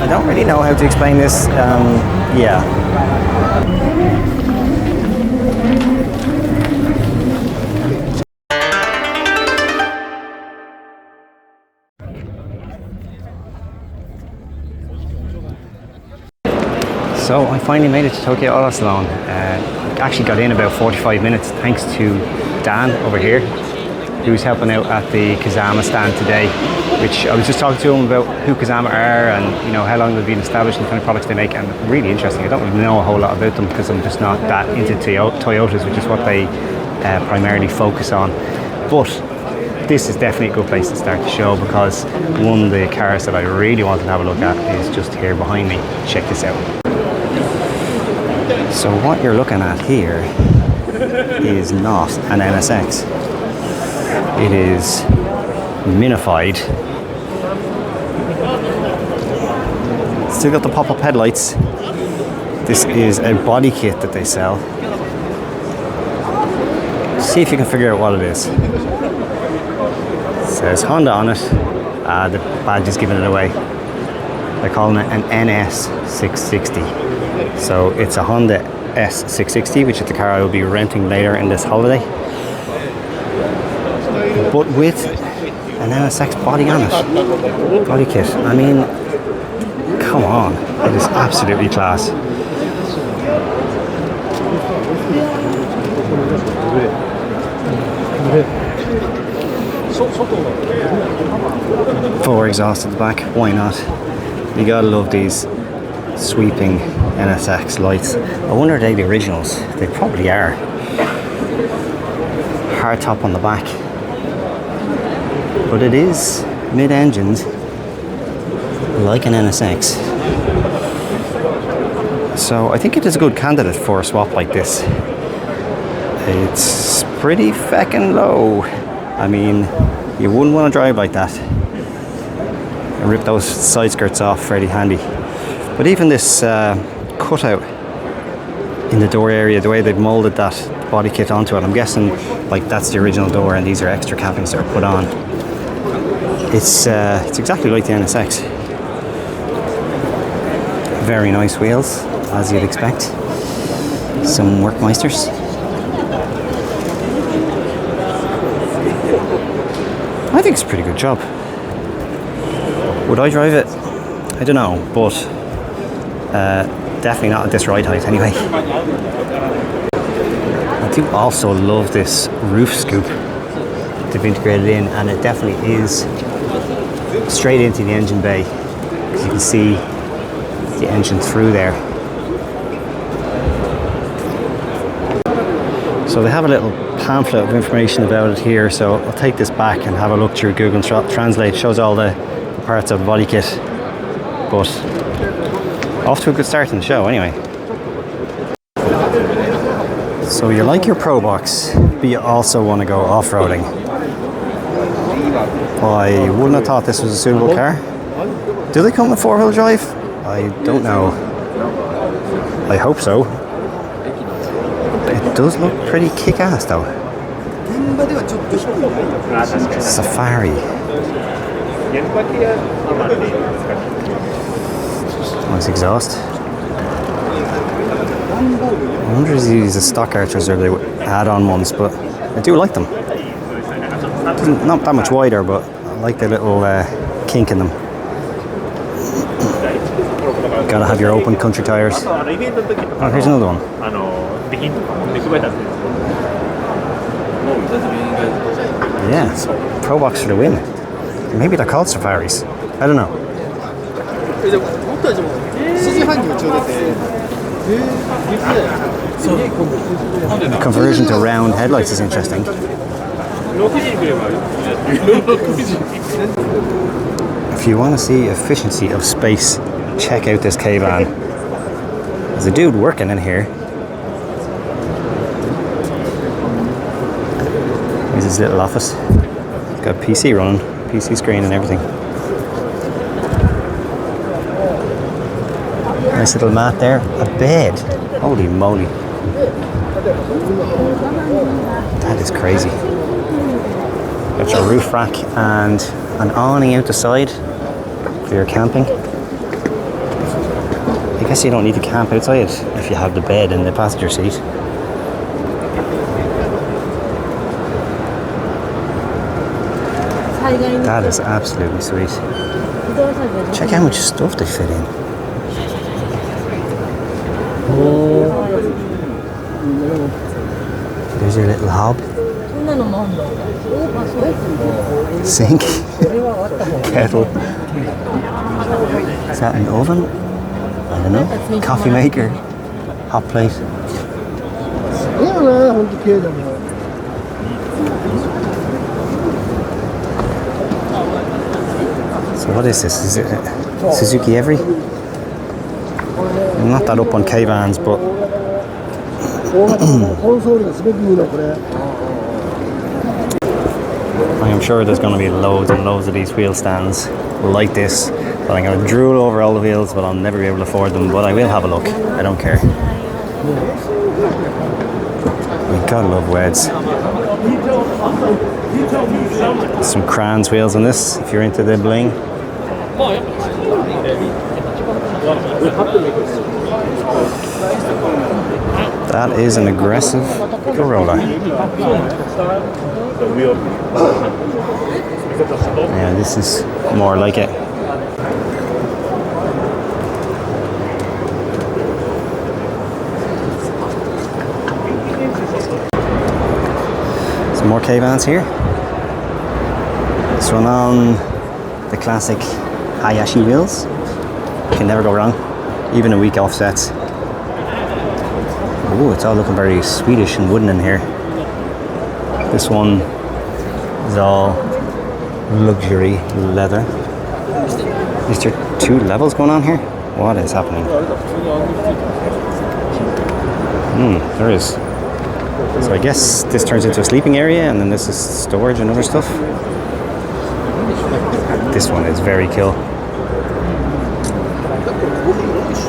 don't really know how to explain this. Yeah. So I finally made it to Tokyo Auto Salon. Actually got in about 45 minutes thanks to Dan over here, who's helping out at the Kazama stand today, which I was just talking to him about who Kazama are and how long they've been established and the kind of products they make, and really interesting. I don't really know a whole lot about them because I'm just not that into Toyotas, which is what they primarily focus on. But this is definitely a good place to start the show because one of the cars that I really wanted to have a look at is just here behind me. Check this out. So what you're looking at here is not an NSX. It is minified. Still got the pop-up headlights. This is a body kit that they sell. See if you can figure out what it is. It says Honda on it. The badge is giving it away. They're calling it an NS660. So it's a Honda S660, which is the car I will be renting later in this holiday. But with an NSX body on it. Body kit. I mean, come on. It is absolutely class. Four exhaust at the back. Why not? You gotta love these sweeping NSX lights. I wonder are they the originals? They probably are. Hard top on the back. But it is mid-engined like an NSX. So I think it is a good candidate for a swap like this. It's pretty feckin' low. I mean, you wouldn't want to drive like that. And rip those side skirts off fairly handy. But even this cutout in the door area, the way they've molded that body kit onto it, I'm guessing like that's the original door and these are extra cappings that are put on. It's exactly like the NSX. Very nice wheels, as you'd expect. Some Workmeisters. I think it's a pretty good job. Would I drive it? I don't know, but definitely not at this ride height anyway. I do also love this roof scoop they've integrated in, and it definitely is straight into the engine bay because you can see the engine through there. So they have a little pamphlet of information about it here, so I'll take this back and have a look through Google Translate. It shows all the parts of the body kit, but off to a good start in the show anyway. So you like your Pro Box, but you also want to go off-roading. I wouldn't have thought this was a suitable car. Do they come with four-wheel drive? I don't know. I hope so. It does look pretty kick-ass though. Safari. Nice exhaust. I wonder if these are stock archers or they add-on ones, but I do like them. Not that much wider, but I like the little kink in them. Gotta have your open country tires. Oh, here's another one. Yeah, Pro Box for the win. Maybe they're called Safaris. I don't know. The conversion to round headlights is interesting. If you want to see efficiency of space, check out this K-van. There's a dude working in here. Here's his little office. Got a PC running, PC screen and everything. Nice little mat there. A bed. Holy moly. That is crazy. Got your roof rack and an awning out the side for your camping. guess you don't need to camp outside if you have the bed in the passenger seat. That is absolutely sweet. Check how much stuff they fit in. There's your little hob. Sink. Kettle. Is that an oven? I don't know. Coffee maker. Hot plate. So what is this? Is it Suzuki Every? I'm not that up on K-vans, but I am sure there's going to be loads and loads of these wheel stands like this. But I'm going to drool over all the wheels, but I'll never be able to afford them. But I will have a look. I don't care. You gotta love Weds. Some Kranz wheels on this, if you're into the bling. That is an aggressive Corolla. Yeah, this is more like it. Some more K-vans here. This one on the classic Hayashi wheels. Can never go wrong. Even a weak offsets. Oh, it's all looking very Swedish and wooden in here. This one is all luxury leather. Is there two levels going on here? What is happening? There is. So I guess this turns into a sleeping area, and then this is storage and other stuff. This one is very cool.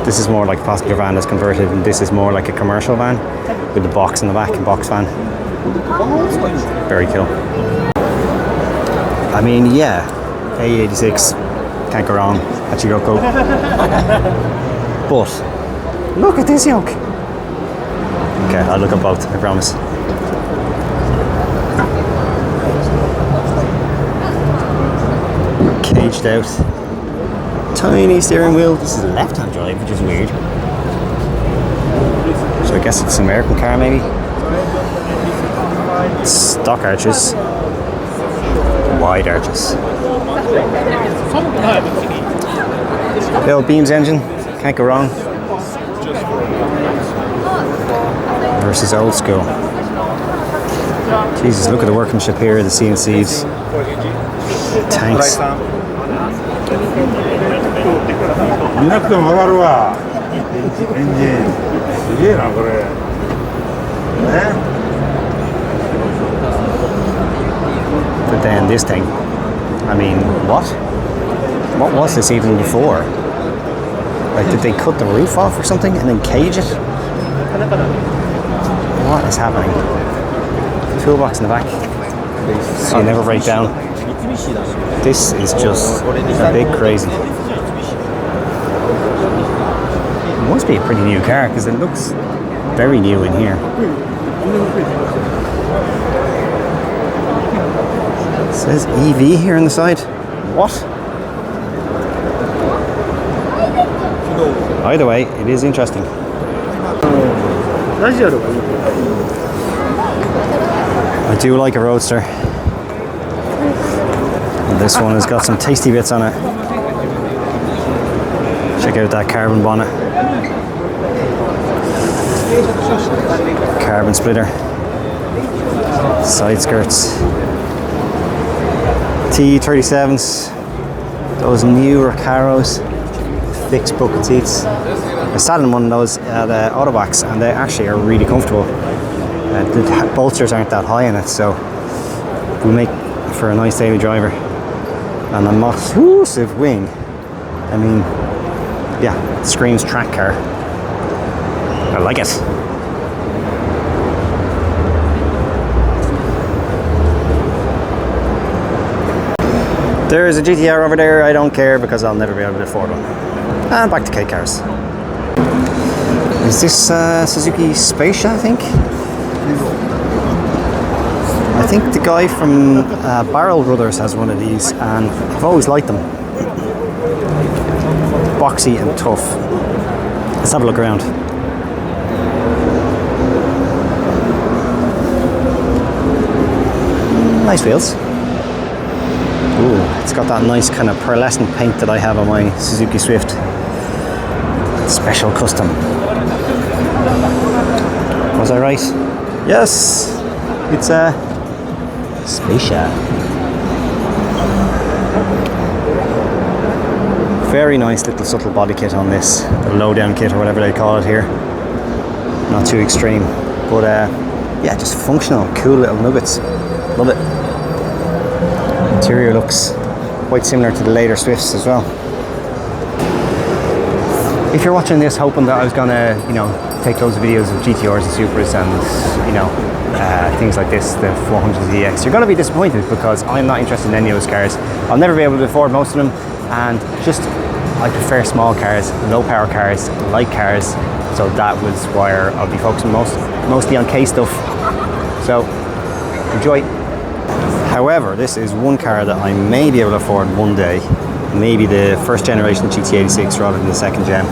This is more like a passenger van that's converted, and this is more like a commercial van with the box in the back, a box van. Very cool. I mean, yeah, A86, can't go wrong, Hachiroko. But look at this yoke. Okay, I'll look at both, I promise. Caged out. Tiny steering wheel. This is a left-hand drive, which is weird. So I guess it's an American car, maybe. Stock arches. Wide arches. Bill Beams engine. Can't go wrong. Versus old school. Jesus, look at the workmanship here, the CNCs. Tanks. But then this thing, I mean, what? What was this even before? Like, did they cut the roof off or something and then cage it? What is happening? Toolbox in the back, so you never break down. This is just a bit crazy. It must be a pretty new car because it looks very new in here. It says EV here on the side. What? Either way, it is interesting. I do like a roadster. And this one has got some tasty bits on it. Check out that carbon bonnet. Carbon splitter. Side skirts. T37s. Those new Recaros. Fixed bucket seats. I sat in one of those at Autobox, and they actually are really comfortable. The bolsters aren't that high in it, so it will make for a nice daily driver. And a massive wing. I mean, yeah, it screams track car. I like it. There is a GTR over there. I don't care because I'll never be able to afford one. And back to K cars. Is this Suzuki Spaceship, I think? I think the guy from Barrel Brothers has one of these, and I've always liked them. Boxy and tough. Let's have a look around. Nice wheels. Ooh, it's got that nice kind of pearlescent paint that I have on my Suzuki Swift. Special custom. Was I right? Yes! It's a Spaceship. Very nice little subtle body kit on this. The low-down kit or whatever they call it here. Not too extreme. But yeah, just functional, cool little nuggets. Love it. Interior looks quite similar to the later Swifts as well. If you're watching this hoping that I was gonna, you know, take loads of videos of GTRs and Supras and, you know, things like this, the 400ZX, you're gonna be disappointed because I'm not interested in any of those cars. I'll never be able to afford most of them, and just, I prefer small cars, low power cars, light cars, so that was where I'll be focusing mostly on K stuff. So, enjoy. However, this is one car that I may be able to afford one day. Maybe the first generation GT86 rather than the second gen.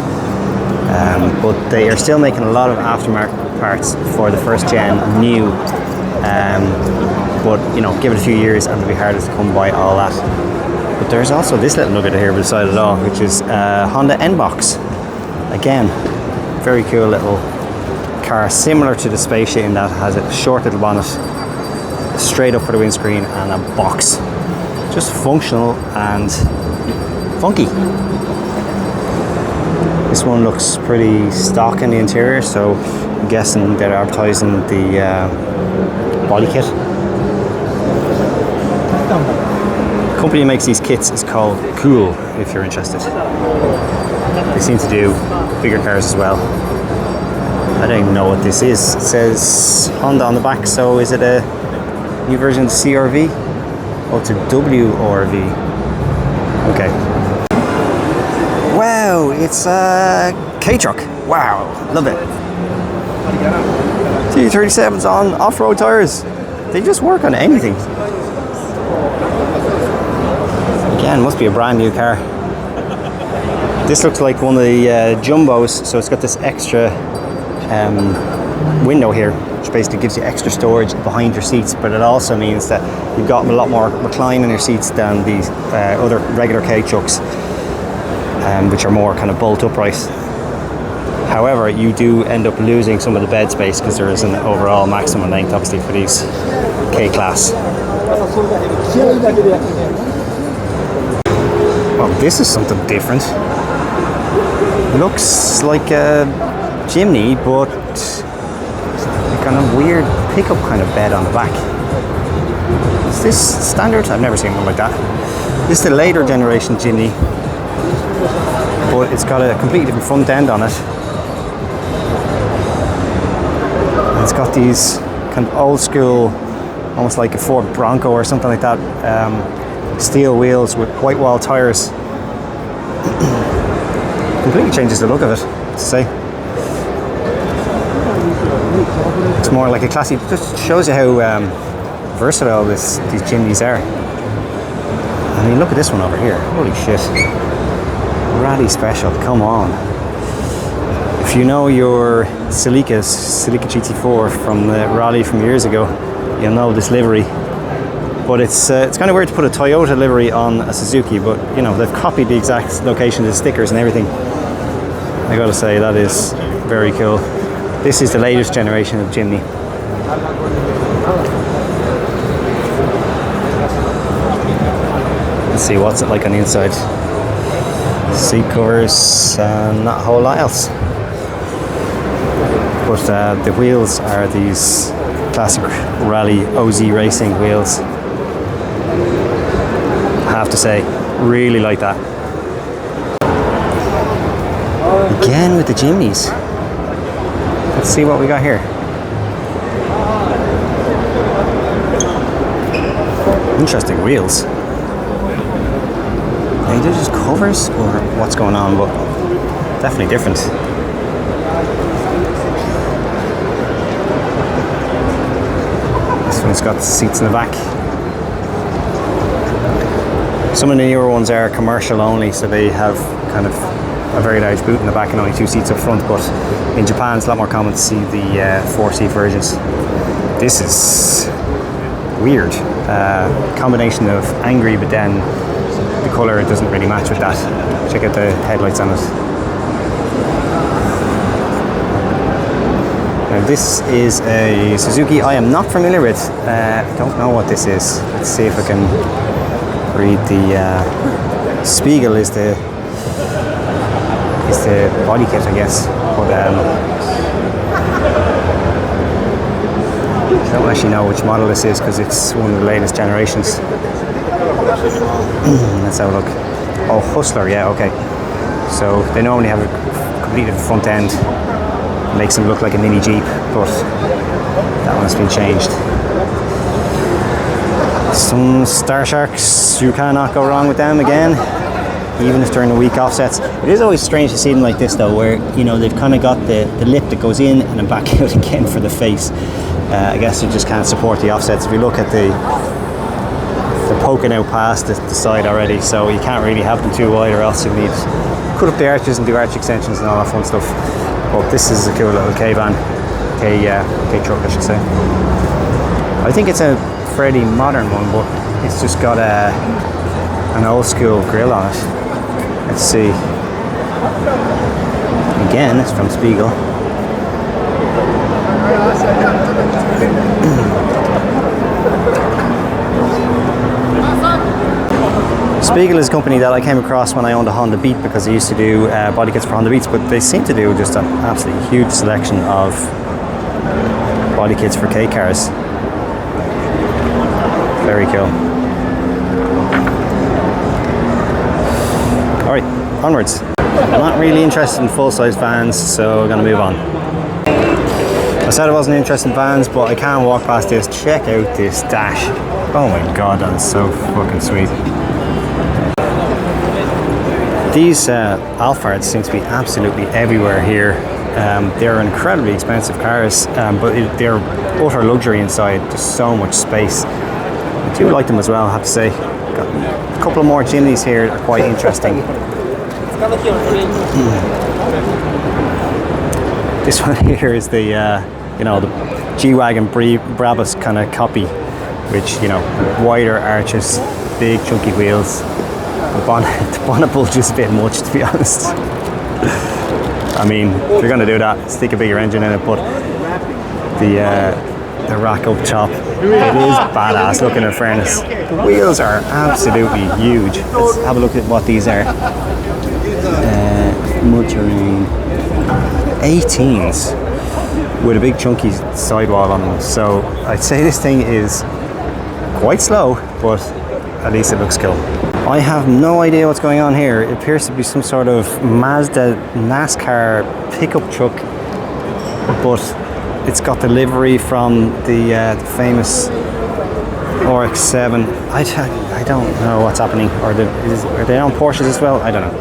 But they are still making a lot of aftermarket parts for the first gen new. But you know, give it a few years and it'll be harder to come by all that. But there's also this little nugget here beside it all, which is Honda N-Box. Again, very cool little car, similar to the Spaceship in that it has a short little bonnet, straight up for the windscreen, and a box. Just functional and funky. This one looks pretty stock in the interior, so I'm guessing they're advertising the body kit. The company that makes these kits is called Cool, if you're interested. They seem to do bigger cars as well. I don't even know what this is. It says Honda on the back, so is it a new version of the CR-V? Oh, it's a WR-V. Okay. Wow, it's a K-Truck. Wow, love it. T37's on off-road tires. They just work on anything. Again, must be a brand new car. This looks like one of the Jumbos, so it's got this extra window here, which basically gives you extra storage behind your seats, but it also means that you've got a lot more recline in your seats than these other regular K-Trucks, which are more kind of bolt upright. However, you do end up losing some of the bed space because there is an overall maximum length, obviously, for these K-Class. Well, this is something different. Looks like a Jimny, but a kind of weird pickup kind of bed on the back. Is this standard? I've never seen one like that. This is the later generation Jimny, but it's got a completely different front end on it. And it's got these kind of old school, almost like a Ford Bronco or something like that, steel wheels with white wall tires. Completely changes the look of it, to say. It's more like a classy, just shows you how versatile these Jimnys are. I mean, look at this one over here. Holy shit. Rally special, come on. If you know your Celica GT4 from the rally from years ago, you'll know this livery. But it's kind of weird to put a Toyota livery on a Suzuki, but you know, they've copied the exact location of the stickers and everything. I gotta say, that is very cool. This is the latest generation of Jimny. Let's see what's it like on the inside. Seat covers, not a whole lot else. But the wheels are these classic rally OZ racing wheels. I have to say, really like that. Again with the Jimnys. Let's see what we got here. Interesting wheels. Are they just covers or what's going on? But definitely different. just got seats in the back. Some of the newer ones are commercial only, so they have kind of a very large boot in the back and only 2 seats up front, but in Japan it's a lot more common to see the 4-seat versions. This is weird. Combination of angry, but then the colour doesn't really match with that. Check out the headlights on it. Now this is a Suzuki I am not familiar with. I don't know what this is. Let's see if I can read the Spiegel is the body kit, I guess. But I don't actually know which model this is because it's one of the latest generations. Let's have a look. Oh, Hustler, yeah, okay. So they normally have a completely front end. Makes them look like a mini Jeep, but that one's been changed. Some Star Sharks, you cannot go wrong with them again, even if they're in the weak offsets. It is always strange to see them like this though, where you know they've kind of got the lip that goes in and then back out again for the face. I guess they just can't support the offsets. If you look at they're poking out past the side already, so you can't really have them too wide, or else you need cut up the arches and do arch extensions and all that fun stuff. But this is a cool little K-van, K-truck I should say. I think it's a fairly modern one, but it's just got an old school grille on it. Let's see. Again, it's from Spiegel. Spiegel is a company that I came across when I owned a Honda Beat, because I used to do body kits for Honda Beats, but they seem to do just an absolutely huge selection of body kits for K cars. Very cool. Alright, onwards. I'm not really interested in full-size vans, so I'm going to move on. I said I wasn't interested in vans, but I can't walk past this. Check out this dash. Oh my god, that is so fucking sweet. These Alphards seem to be absolutely everywhere here. They're incredibly expensive cars, but they're utter luxury inside. There's so much space. I do like them as well, I have to say. Got a couple of more Jimnys here that are quite interesting. This one here is the the G-Wagon Brabus kind of copy, which, you know, wider arches, big chunky wheels. The bonnet bulges a bit much, to be honest. I mean, if you're going to do that, stick a bigger engine in it, but the rack up top, it is badass looking, in fairness. The wheels are absolutely huge. Let's have a look at what these are. Mud-terrain 18s with a big chunky sidewall on them. So I'd say this thing is quite slow, but at least it looks cool. I have no idea what's going on here. It appears to be some sort of Mazda NASCAR pickup truck, but it's got the livery from the famous RX-7. I don't know what's happening. Are they on Porsches as well? I don't know.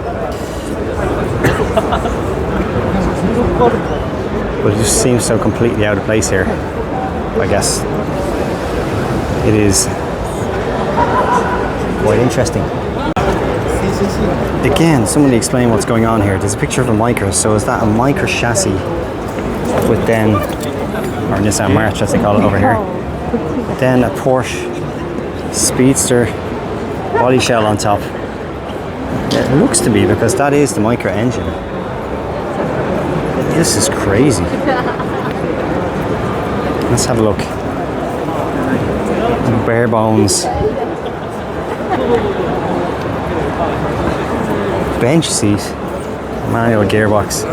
But it just seems so completely out of place here. I guess it is quite interesting. Again, somebody explain what's going on here. There's a picture of a Micra, so is that a Micra chassis with then, or Nissan March as they call it over here, then a Porsche Speedster body shell on top? It looks to be, because that is the Micra engine. This is crazy. Let's have a look. Bare bones. Bench seat. Manual gearbox.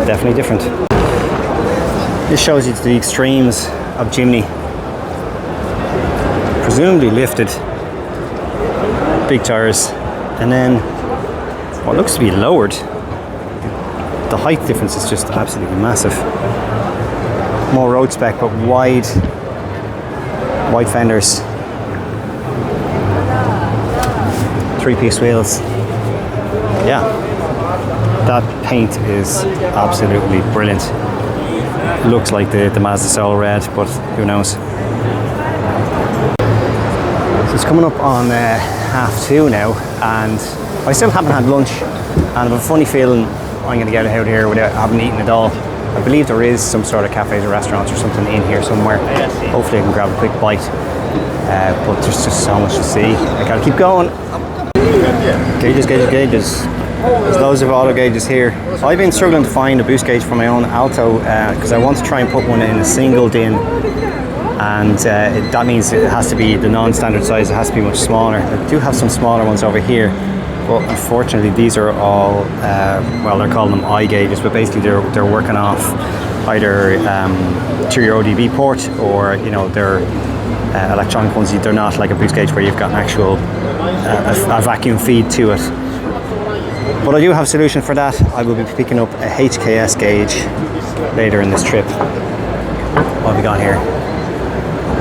Definitely different. This shows you the extremes of Jimny. Presumably lifted. Big tires. And then what looks to be lowered. The height difference is just absolutely massive. More road spec, but wide fenders. 3-piece wheels. Yeah, That paint is absolutely brilliant. Looks like the Mazda Soul Red, but who knows. So it's coming up on 2:30 now, and I still haven't had lunch, and I have a funny feeling I'm going to get out of here without having eaten at all. I believe there is some sort of cafes or restaurants or something in here somewhere. Hopefully I can grab a quick bite, but there's just so much to see. I gotta keep going. Gauges. There's loads of auto gauges here. I've been struggling to find a boost gauge for my own Alto because I want to try and put one in a single din, and that means it has to be the non-standard size. It has to be much smaller. I do have some smaller ones over here, but unfortunately these are all well, they're calling them I gauges, but basically they're working off either to your ODB port, or you know, they're electronic ones. They're not like a boost gauge where you've got an actual a vacuum feed to it. But I do have a solution for that. I will be picking up a HKS gauge later in this trip. What have we got here?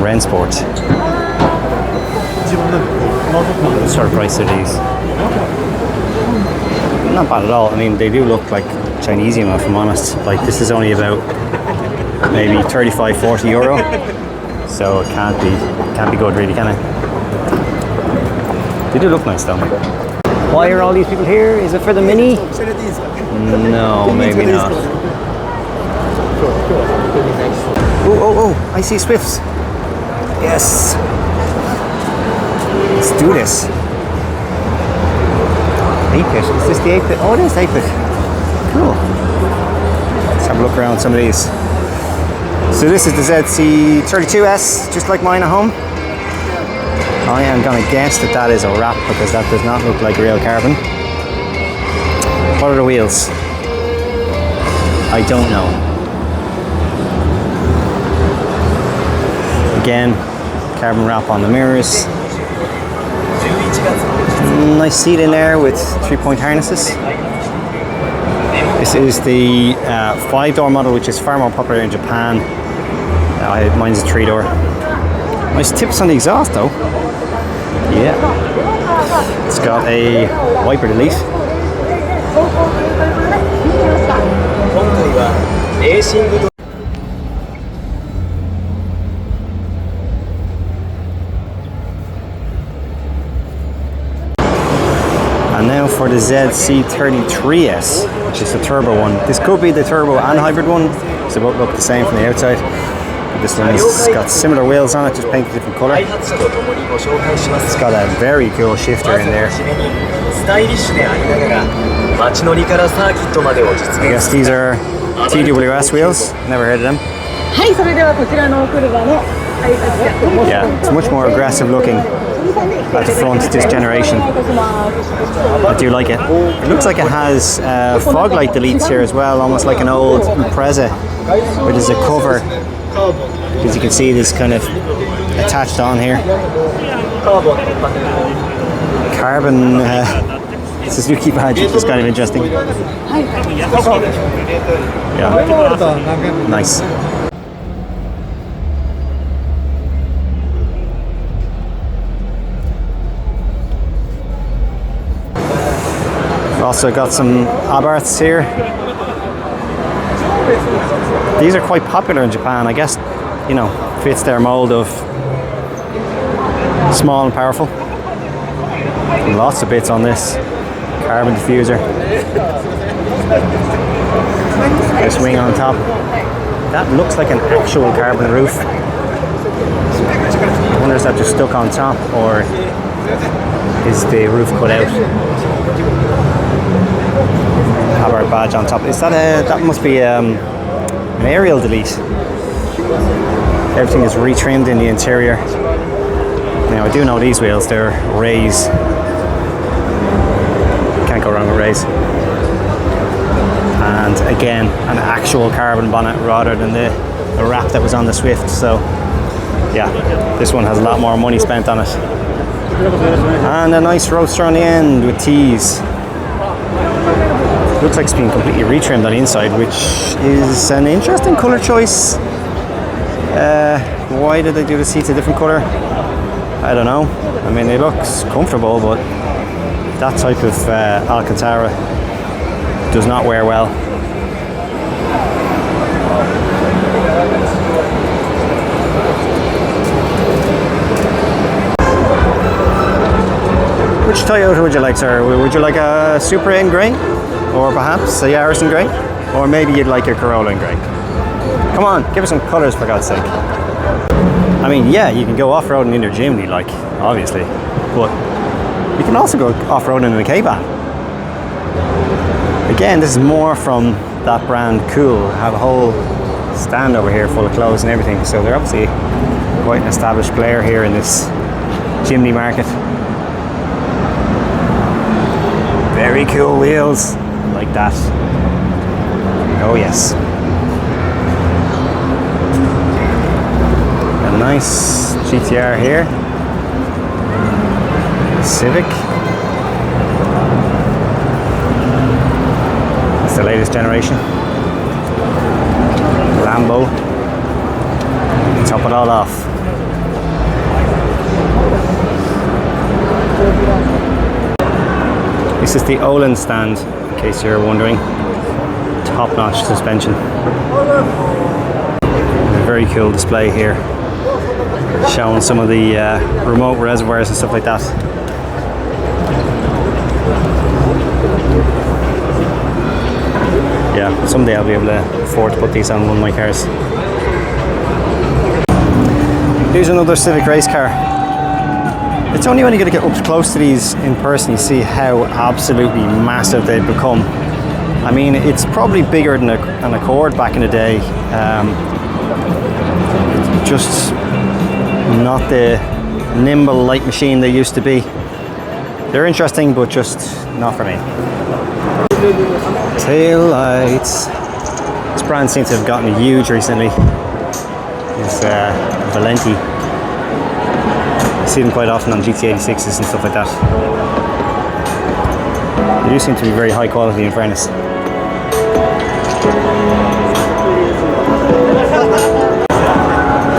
Rensport. What sort of price are these? Not bad at all. I mean, they do look like Chinesium, if I'm honest. Like, this is only about maybe 35-40 euro. So it can't be good, really, can it? They do look nice though. Why are all these people here? Is it for the Mini? No, maybe not. Oh, I see Swifts. Yes. Let's do this. 8-bit. Is this the 8-bit? Oh, it is 8-bit. Cool. Let's have a look around some of these. So this is the ZC32S, just like mine at home. I am going to guess that is a wrap, because that does not look like real carbon. What are the wheels? I don't know. Again, carbon wrap on the mirrors. Nice seat in there with 3-point harnesses. This is the 5-door model, which is far more popular in Japan. Mine's a 3-door. Nice tips on the exhaust though. Yeah. It's got a wiper delete. And now for the ZC33S, which is the turbo one. This could be the turbo and hybrid one, so both look the same from the outside. This one has got similar wheels on it, just painted a different colour. It's got a very cool shifter in there. I guess these are TWS wheels, never heard of them. Yeah, it's much more aggressive looking at the front this generation. I do like it. It looks like it has fog light deletes here as well, almost like an old Impreza, where there's a cover. As you can see, this kind of attached on here. Carbon Suzuki badge, which is kind of interesting. Yeah, nice. We've also got some Abarths here. These are quite popular in Japan, I guess, you know, fits their mold of small and powerful. Lots of bits on this. Carbon diffuser. Nice wing on top. That looks like an actual carbon roof. I wonder if that just stuck on top, or is the roof cut out? Have our badge on top. Is that that must be an aerial delete. Everything is retrimmed in the interior. Now I do know these wheels, they're Rays. Can't go wrong with Rays. And again, an actual carbon bonnet rather than the wrap that was on the Swift. So yeah, this one has a lot more money spent on it. And a nice roadster on the end with T's. Looks like it's been completely retrimmed on the inside, which is an interesting colour choice. Why did they do the seats a different colour? I don't know. I mean, it looks comfortable, but that type of Alcantara does not wear well. Which Toyota would you like, sir? Would you like a Supra in grey? Or perhaps a Yaris in grey? Or maybe you'd like your Corolla in grey? Come on, give us some colours for God's sake. I mean, yeah, you can go off-roading in your Jimny, like, obviously. But you can also go off-roading in a K-Ban. Again, this is more from that brand Cool. I have a whole stand over here full of clothes and everything. So they're obviously quite an established player here in this Jimny market. Very cool wheels, like that. Oh yes. A nice GTR here. Civic. It's the latest generation. Lambo. Top it all off. This is the Olin stand, in case you're wondering. Top-notch suspension. A very cool display here, showing some of the remote reservoirs and stuff like that. Yeah, someday I'll be able to afford to put these on one of my cars. Here's another Civic race car. It's only when you get to get up close to these in person you see how absolutely massive they've become. I mean, it's probably bigger than an Accord back in the day. Just not the nimble light machine they used to be. They're interesting, but just not for me. Tail lights. This brand seems to have gotten huge recently. It's Valenti. I see them quite often on GT86s and stuff like that. They do seem to be very high quality, in fairness.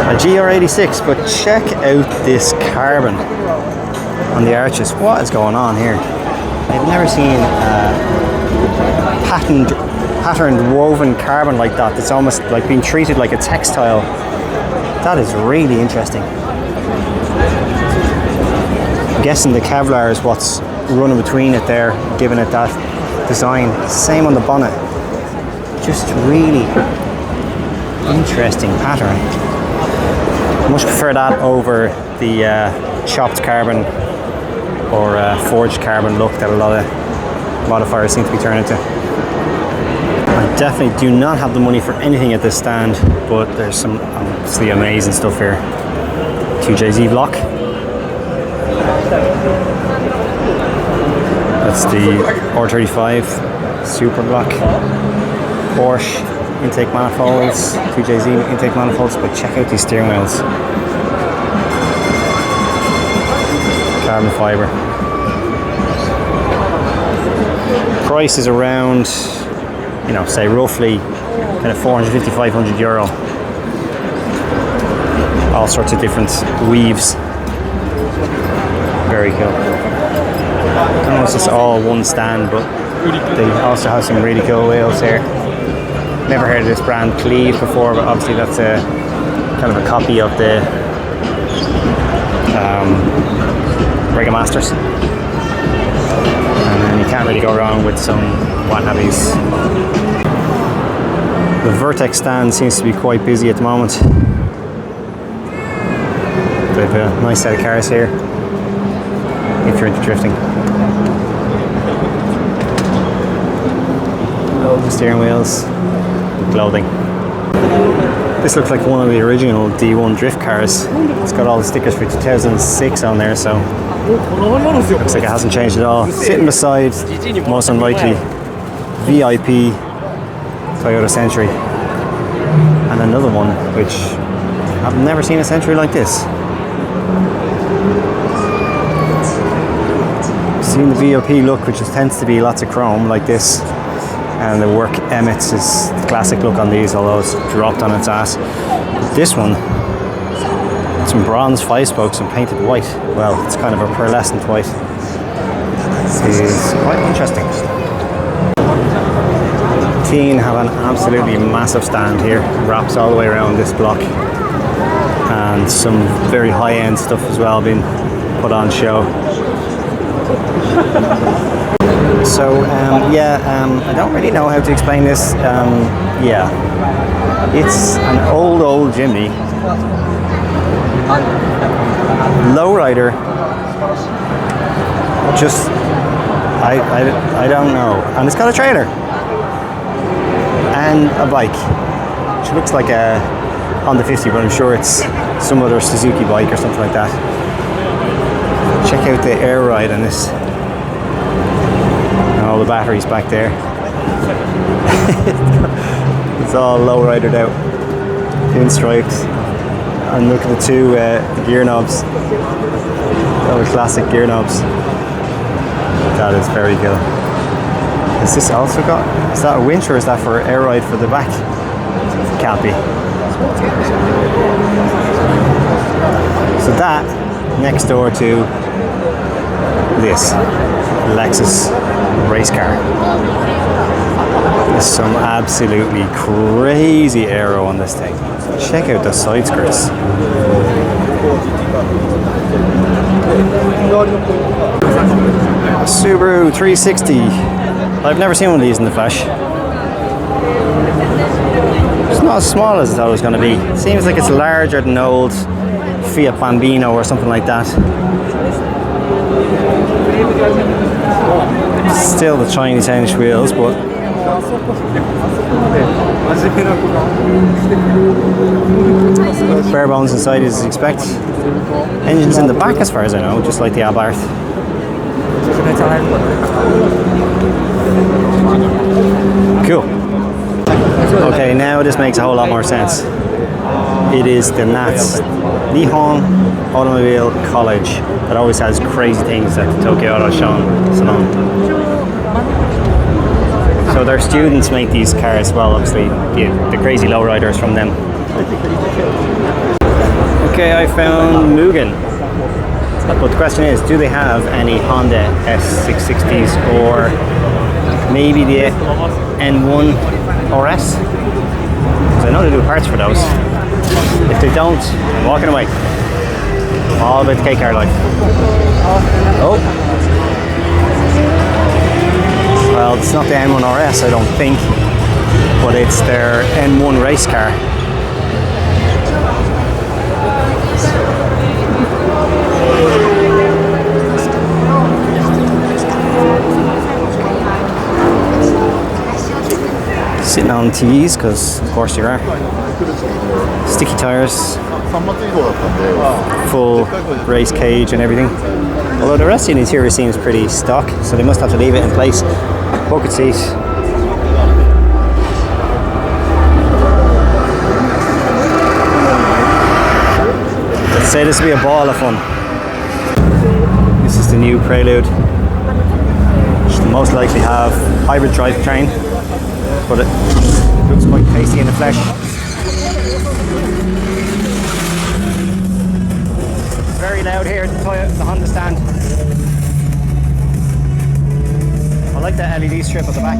A GR86, but check out this carbon on the arches. What is going on here? I've never seen patterned woven carbon like that. That's almost like being treated like a textile. That is really interesting. I'm guessing the Kevlar is what's running between it there, giving it that design. Same on the bonnet. Just really interesting pattern. I much prefer that over the chopped carbon or forged carbon look that a lot of modifiers seem to be turning to. I definitely do not have the money for anything at this stand, but there's some obviously amazing stuff here. 2JZ block. That's the R35 Super block. Porsche intake manifolds, 2JZ intake manifolds, but check out these steering wheels. Carbon fibre. Price is around, you know, say roughly kind of 450, 500 euro. All sorts of different weaves. Very cool. I don't know if it's all one stand, but they also have some really cool wheels here. Never heard of this brand Cleve before, but obviously that's a kind of a copy of the Rega Masters. And then you can't really go wrong with some Watanabe's. The Vertex stand seems to be quite busy at the moment. They have a nice set of cars here if you're into drifting. Loads of steering wheels, clothing. This looks like one of the original D1 drift cars. It's got all the stickers for 2006 on there, so looks like it hasn't changed at all. Sitting beside, most unlikely, VIP Toyota Century. And another one, which I've never seen a Century like this. Seen the VOP look, which tends to be lots of chrome like this. And the work Emmett's is the classic look on these, although it's dropped on its ass. This one, some bronze 5-spokes and painted white. Well, it's kind of a pearlescent white. This is quite interesting. Teen have an absolutely massive stand here, wraps all the way around this block, and some very high-end stuff as well being put on show. So I don't really know how to explain this. It's an old Jimny, lowrider. Just I don't know, and it's got a trailer and a bike, which looks like a Honda 50, but I'm sure it's some other Suzuki bike or something like that. Check out the air ride on this. And all the batteries back there. It's all low ridered out. Pinstripes. And look at the two gear knobs. All the classic gear knobs. That is very cool. Is this also got, is that a winch or is that for air ride for the back? Can't be. So that next door to this Lexus race car. There's some absolutely crazy aero on this thing. Check out the side skirts. Subaru 360. I've never seen one of these in the flesh. It's not as small as I thought it was going to be. It seems like it's larger than old Fiat Bambino or something like that. Still the tiny 10-inch wheels, but bare bones inside as you expect. Engines in the back as far as I know, just like the Abarth. Cool. Okay, now this makes a whole lot more sense. It is the NATS, Nihon Automobile College, that always has crazy things at the Tokyo Auto Salon. So their students make these cars, well obviously the crazy lowriders from them. Okay, I found Mugen. But the question is, do they have any Honda S660s or maybe the N1 RS? Because I know they do parts for those. If they don't, I'm walking away. All about the K-car life. Oh. Well, it's not the N1 RS, I don't think, but it's their N1 race car. Sitting on TVs, because of course you are. Sticky tires, full race cage and everything. Although the rest of the interior seems pretty stock, so they must have to leave it in place. Bucket seat. Let's say this will be a ball of fun. This is the new Prelude, which will most likely have hybrid drivetrain, but it looks quite tasty in the flesh. It's very loud here at the Honda stand. I like that LED strip at the back. I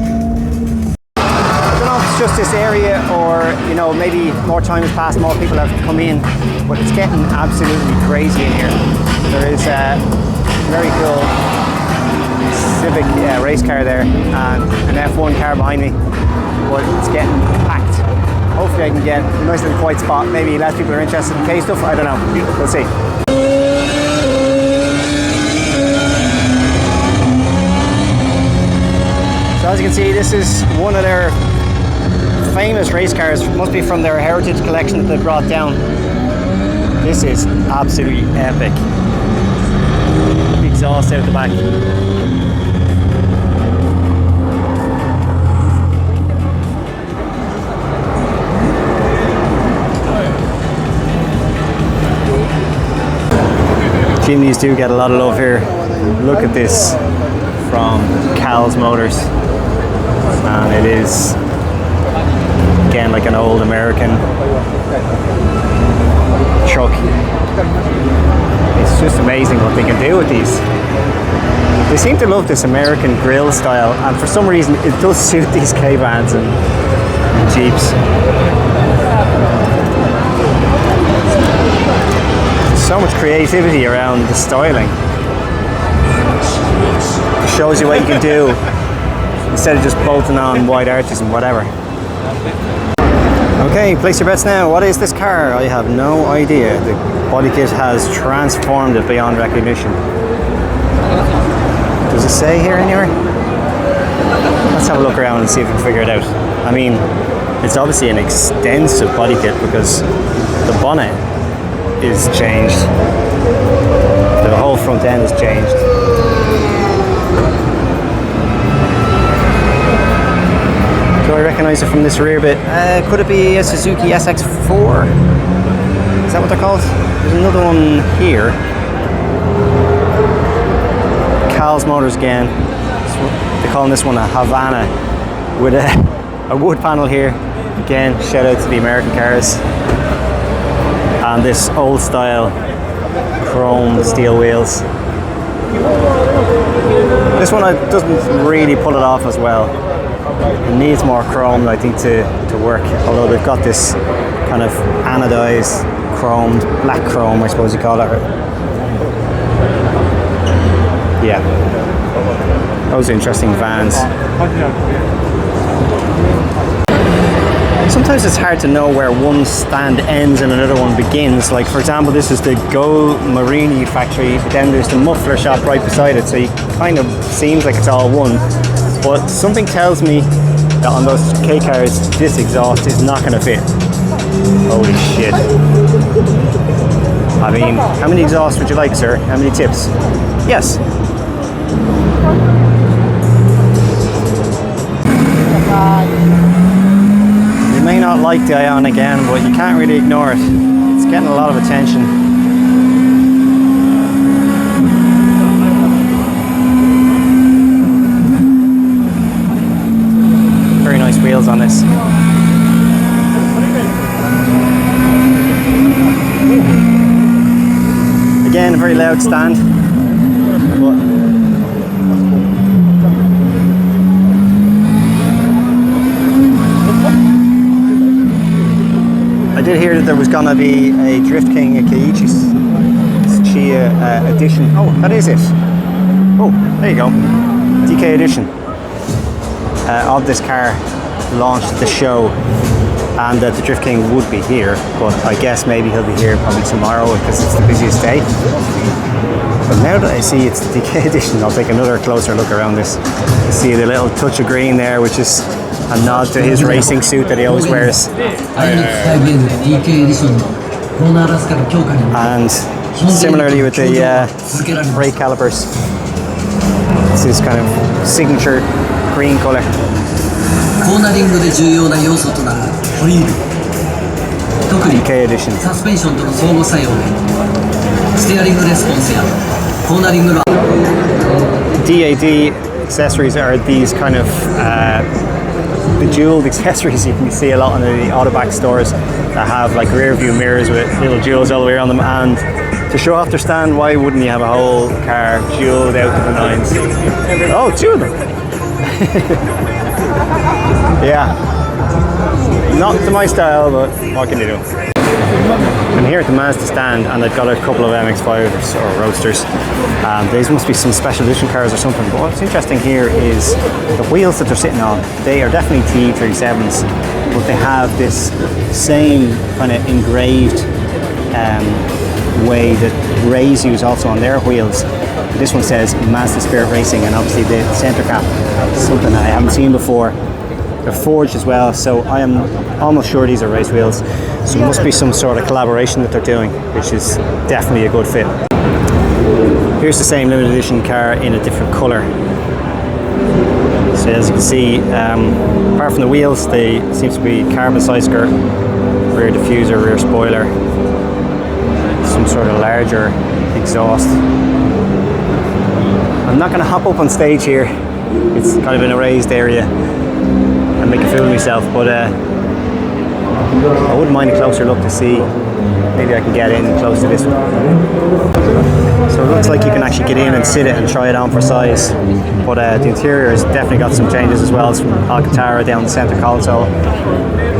don't know if it's just this area or, you know, maybe more time has passed, more people have come in, but it's getting absolutely crazy in here. There is a very cool Civic race car there and an F1 car behind me, but it's getting packed. Hopefully I can get a nice little quiet spot. Maybe less people are interested in K stuff, I don't know, we'll see. So as you can see, this is one of their famous race cars. It must be from their heritage collection that they brought down. This is absolutely epic. Exhaust out the back. Jimnys do get a lot of love here. Look at this from Cal's Motors, and it is again like an old American truck. It's just amazing what they can do with these. They seem to love this American grille style, and for some reason it does suit these K-Vans and Jeeps. So much creativity around the styling. It shows you what you can do instead of just bolting on wide arches and whatever. Okay, place your bets now. What is this car? I have no idea. The body kit has transformed it beyond recognition. Does it say here anywhere? Let's have a look around and see if we can figure it out. I mean, it's obviously an extensive body kit because the bonnet is changed. The whole front end is changed. Do I recognise it from this rear bit? Could it be a Suzuki SX4? Is that what they're called? There's another one here. Cal's Motors again. They're calling this one a Havana with a wood panel here. Again, shout out to the American cars. And this old style chrome steel wheels. This one doesn't really pull it off as well. It needs more chrome, I think, to work. Although they've got this kind of anodized chromed, black chrome, I suppose you call it. Yeah, those are interesting vans. Sometimes it's hard to know where one stand ends and another one begins. Like, for example, this is the Go Marini factory, but then there's the muffler shop right beside it, so it kind of seems like it's all one. But something tells me that on those K cars, this exhaust is not going to fit. Holy shit. I mean, how many exhausts would you like, sir? How many tips? Yes. You may not like the Ioniq N, but you can't really ignore it. It's getting a lot of attention. Very nice wheels on this. Again, a very loud stand. I did hear that there was going to be a Drift King, a Keiichi edition. Oh, that is it. Oh, there you go. DK edition of this car launched at the show, and that the Drift King would be here, but I guess maybe he'll be here probably tomorrow because it's the busiest day. But now that I see it's the DK edition, I'll take another closer look around this. You see the little touch of green there, which is a nod to his racing suit that he always wears. And similarly with the brake calipers, it's his kind of signature green colour. DK edition. DAD accessories are these kind of bejeweled accessories you can see a lot in the Autoback stores that have like rear view mirrors with little jewels all the way around them, and to show off their stand, why wouldn't you have a whole car jeweled out to the nines? Oh, two of them. Yeah, not to my style, but what can you do? I'm here at the Mazda stand, and I've got a couple of MX-5s or Roadsters. These must be some special edition cars or something, but what's interesting here is the wheels that they're sitting on. They are definitely T37s, but they have this same kind of engraved way that Rays use also on their wheels. This one says Mazda Spirit Racing, and obviously the center cap is something that I haven't seen before. They're forged as well, so I am almost sure these are race wheels. So it must be some sort of collaboration that they're doing, which is definitely a good fit. Here's the same limited edition car in a different colour. So as you can see, apart from the wheels, they seem to be carbon side skirt, rear diffuser, rear spoiler, some sort of larger exhaust. I'm not going to hop up on stage here. It's kind of in a raised area and make a fool of myself, but I wouldn't mind a closer look to see. Maybe I can get in close to this one. So it looks like you can actually get in and sit it and try it on for size. But the interior has definitely got some changes as well. It's from Alcantara down the centre console,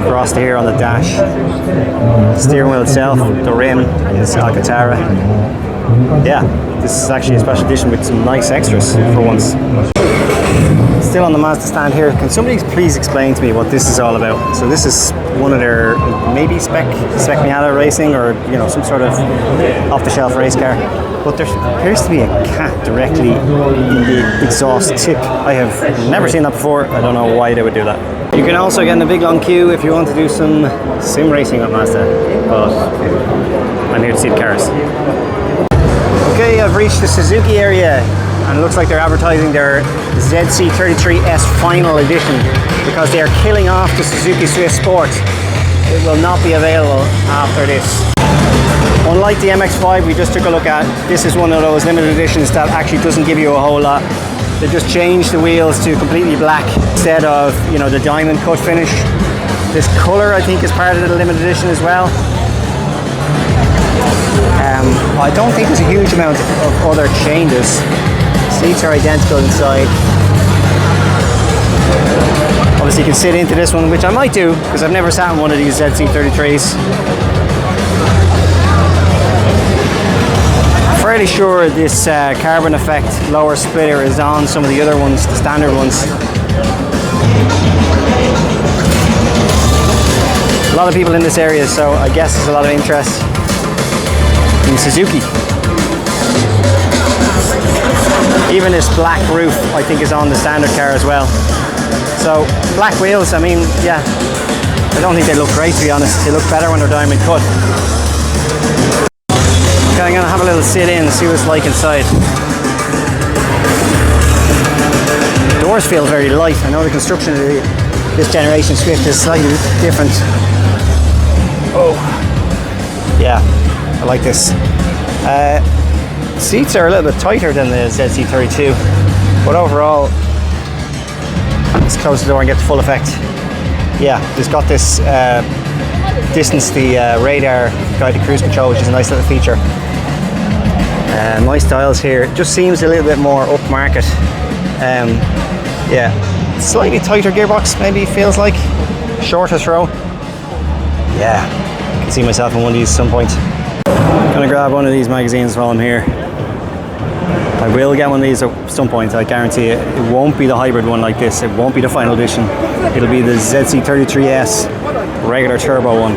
across to here on the dash. The steering wheel itself, the rim is Alcantara. Yeah, this is actually a special edition with some nice extras for once. Still on the Mazda stand here. Can somebody please explain to me what this is all about? So this is one of their maybe spec Miata racing, or you know, some sort of off-the-shelf race car. But there appears to be a cat directly in the exhaust tip. I have never seen that before. I don't know why they would do that. You can also get in a big long queue if you want to do some sim racing at Mazda. But I'm here to see the cars. Okay, I've reached the Suzuki area. And it looks like they're advertising their ZC33S Final Edition because they are killing off the Suzuki Swift Sport. It will not be available after this. Unlike the MX-5 we just took a look at, this is one of those limited editions that actually doesn't give you a whole lot. They just changed the wheels to completely black instead of, you know, the diamond cut finish. This colour I think is part of the limited edition as well. I don't think there's a huge amount of other changes. Seats are identical inside. Obviously you can sit into this one, which I might do because I've never sat in one of these ZC33s. I'm fairly sure this carbon effect lower splitter is on some of the other ones, the standard ones. A lot of people in this area, so I guess there's a lot of interest in Suzuki. Even this black roof I think is on the standard car as well. So black wheels, I mean, yeah, I don't think they look great to be honest. They look better when they're diamond cut. Okay, I'm gonna have a little sit in and see what it's like inside. The doors feel very light. I know the construction of this generation Swift is slightly different. Oh, yeah, I like this. Seats are a little bit tighter than the ZC32, but overall, let's close the door and get the full effect. Yeah, it's got this distance the radar guided cruise control, which is a nice little feature. Nice dials here. It just seems a little bit more upmarket. Yeah, slightly tighter gearbox, maybe feels like. Shorter throw. Yeah, I can see myself in one of these at some point. I'm gonna grab one of these magazines while I'm here. I will get one of these at some point, I guarantee it. It won't be the hybrid one like this. It won't be the final edition. It'll be the ZC33S regular turbo one.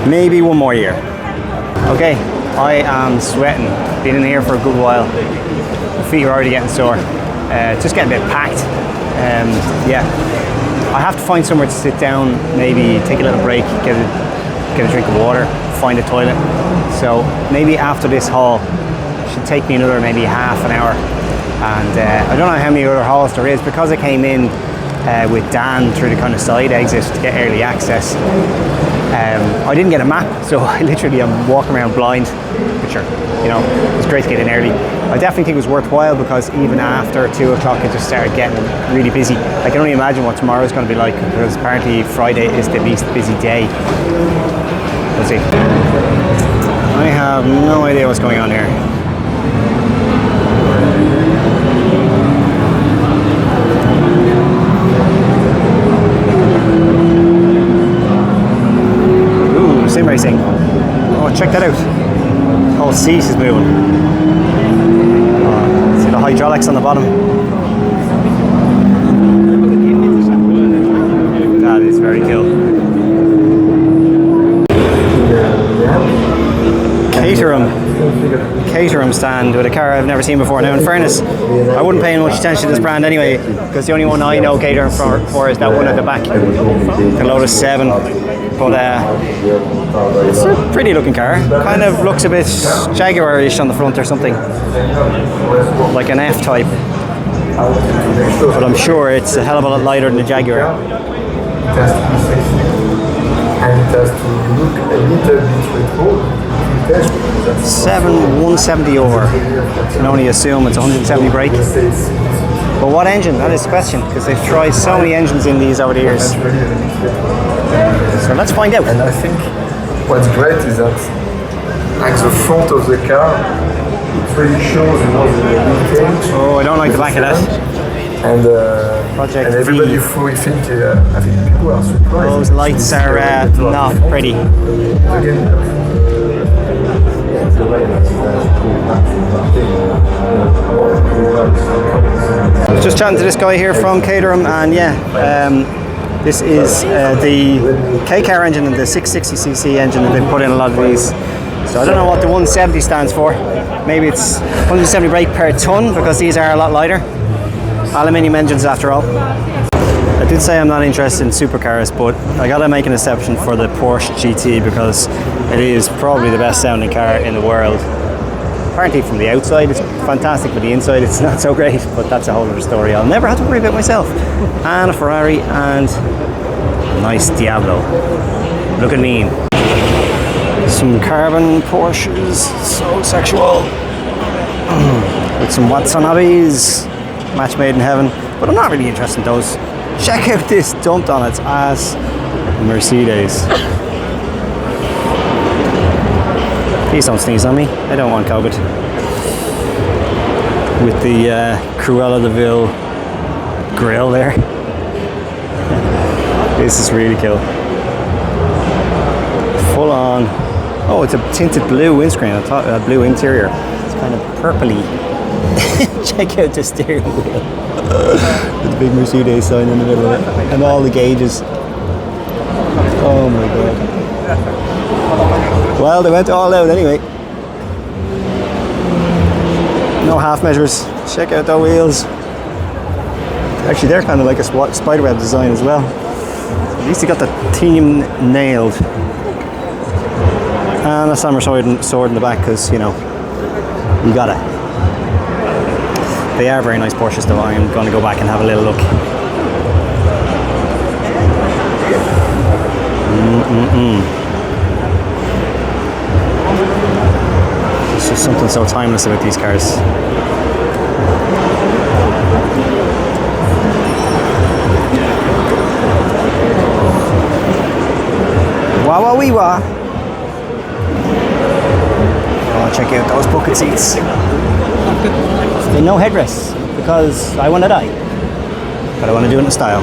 Maybe one more year. Okay, I am sweating. Been in here for a good while. My feet are already getting sore. Just getting a bit packed. Yeah, I have to find somewhere to sit down, maybe take a little break, get a drink of water, find a toilet. So maybe after this haul, should take me another maybe half an hour. And I don't know how many other hauls there is because I came in with Dan through the kind of side exit to get early access. I didn't get a map, so I literally am walking around blind, but sure, you know, it was great to get in early. I definitely think it was worthwhile because even after 2 o'clock it just started getting really busy. I can only imagine what tomorrow's going to be like because apparently Friday is the least busy day. Let's see. I have no idea what's going on here. Ooh, sim racing. Oh, check that out. The whole seat is moving. See the hydraulics on the bottom. That is very cool. Caterham stand with a car I've never seen before. Now in fairness, I wouldn't pay much attention to this brand anyway because the only one I know Caterham for is that one at the back, the Lotus 7. But it's a pretty looking car. Kind of looks a bit Jaguar-ish on the front or something, like an F-Type. But I'm sure it's a hell of a lot lighter than the Jaguar. And it has to look a little bit retro. 170 over. I can only assume it's 170 brake. But what engine? That is the question, because they've tried so many engines in these over the years. So let's find out. And I think what's great is that like the front of the car, it really shows the detail. Oh, I don't like the back of that. And, Project and everybody V. fully think, I think people are surprised. Those lights are not pretty. I was just chatting to this guy here from Caterham, and this is the K-car engine and the 660cc engine that they put in a lot of these. So I don't know what the 170 stands for. Maybe it's 170 brake per ton, because these are a lot lighter. Aluminium engines after all. I did say I'm not interested in supercars, but I gotta make an exception for the Porsche GT because it is probably the best sounding car in the world. Apparently from the outside it's fantastic, but the inside it's not so great, but that's a whole other story I'll never have to worry about myself. And a Ferrari and a nice Diablo. Looking mean. Some carbon Porsches, so sexual. With some Watanabes. Match made in heaven, but I'm not really interested in those. Check out this dumped on its ass Mercedes. Please don't sneeze on me, I don't want COVID. With the Cruella de Vil grill there. This is really cool. Full on. Oh, it's a tinted blue windscreen, I thought blue interior. It's kind of purpley. Check out the steering wheel with the big Mercedes sign in the middle of it and all the gauges. Oh my god. Well, they went all out anyway. No half measures. Check out the wheels. Actually, they're kind of like a spiderweb design as well. At least they got the theme nailed. And a samurai sword in the back, because you know, you got it. They are very nice Porsches though. I'm going to go back and have a little look. There's just something so timeless about these cars. Wah wah wee wah. Oh, check out those bucket seats. No headrests, because I want to die, but I want to do it in style.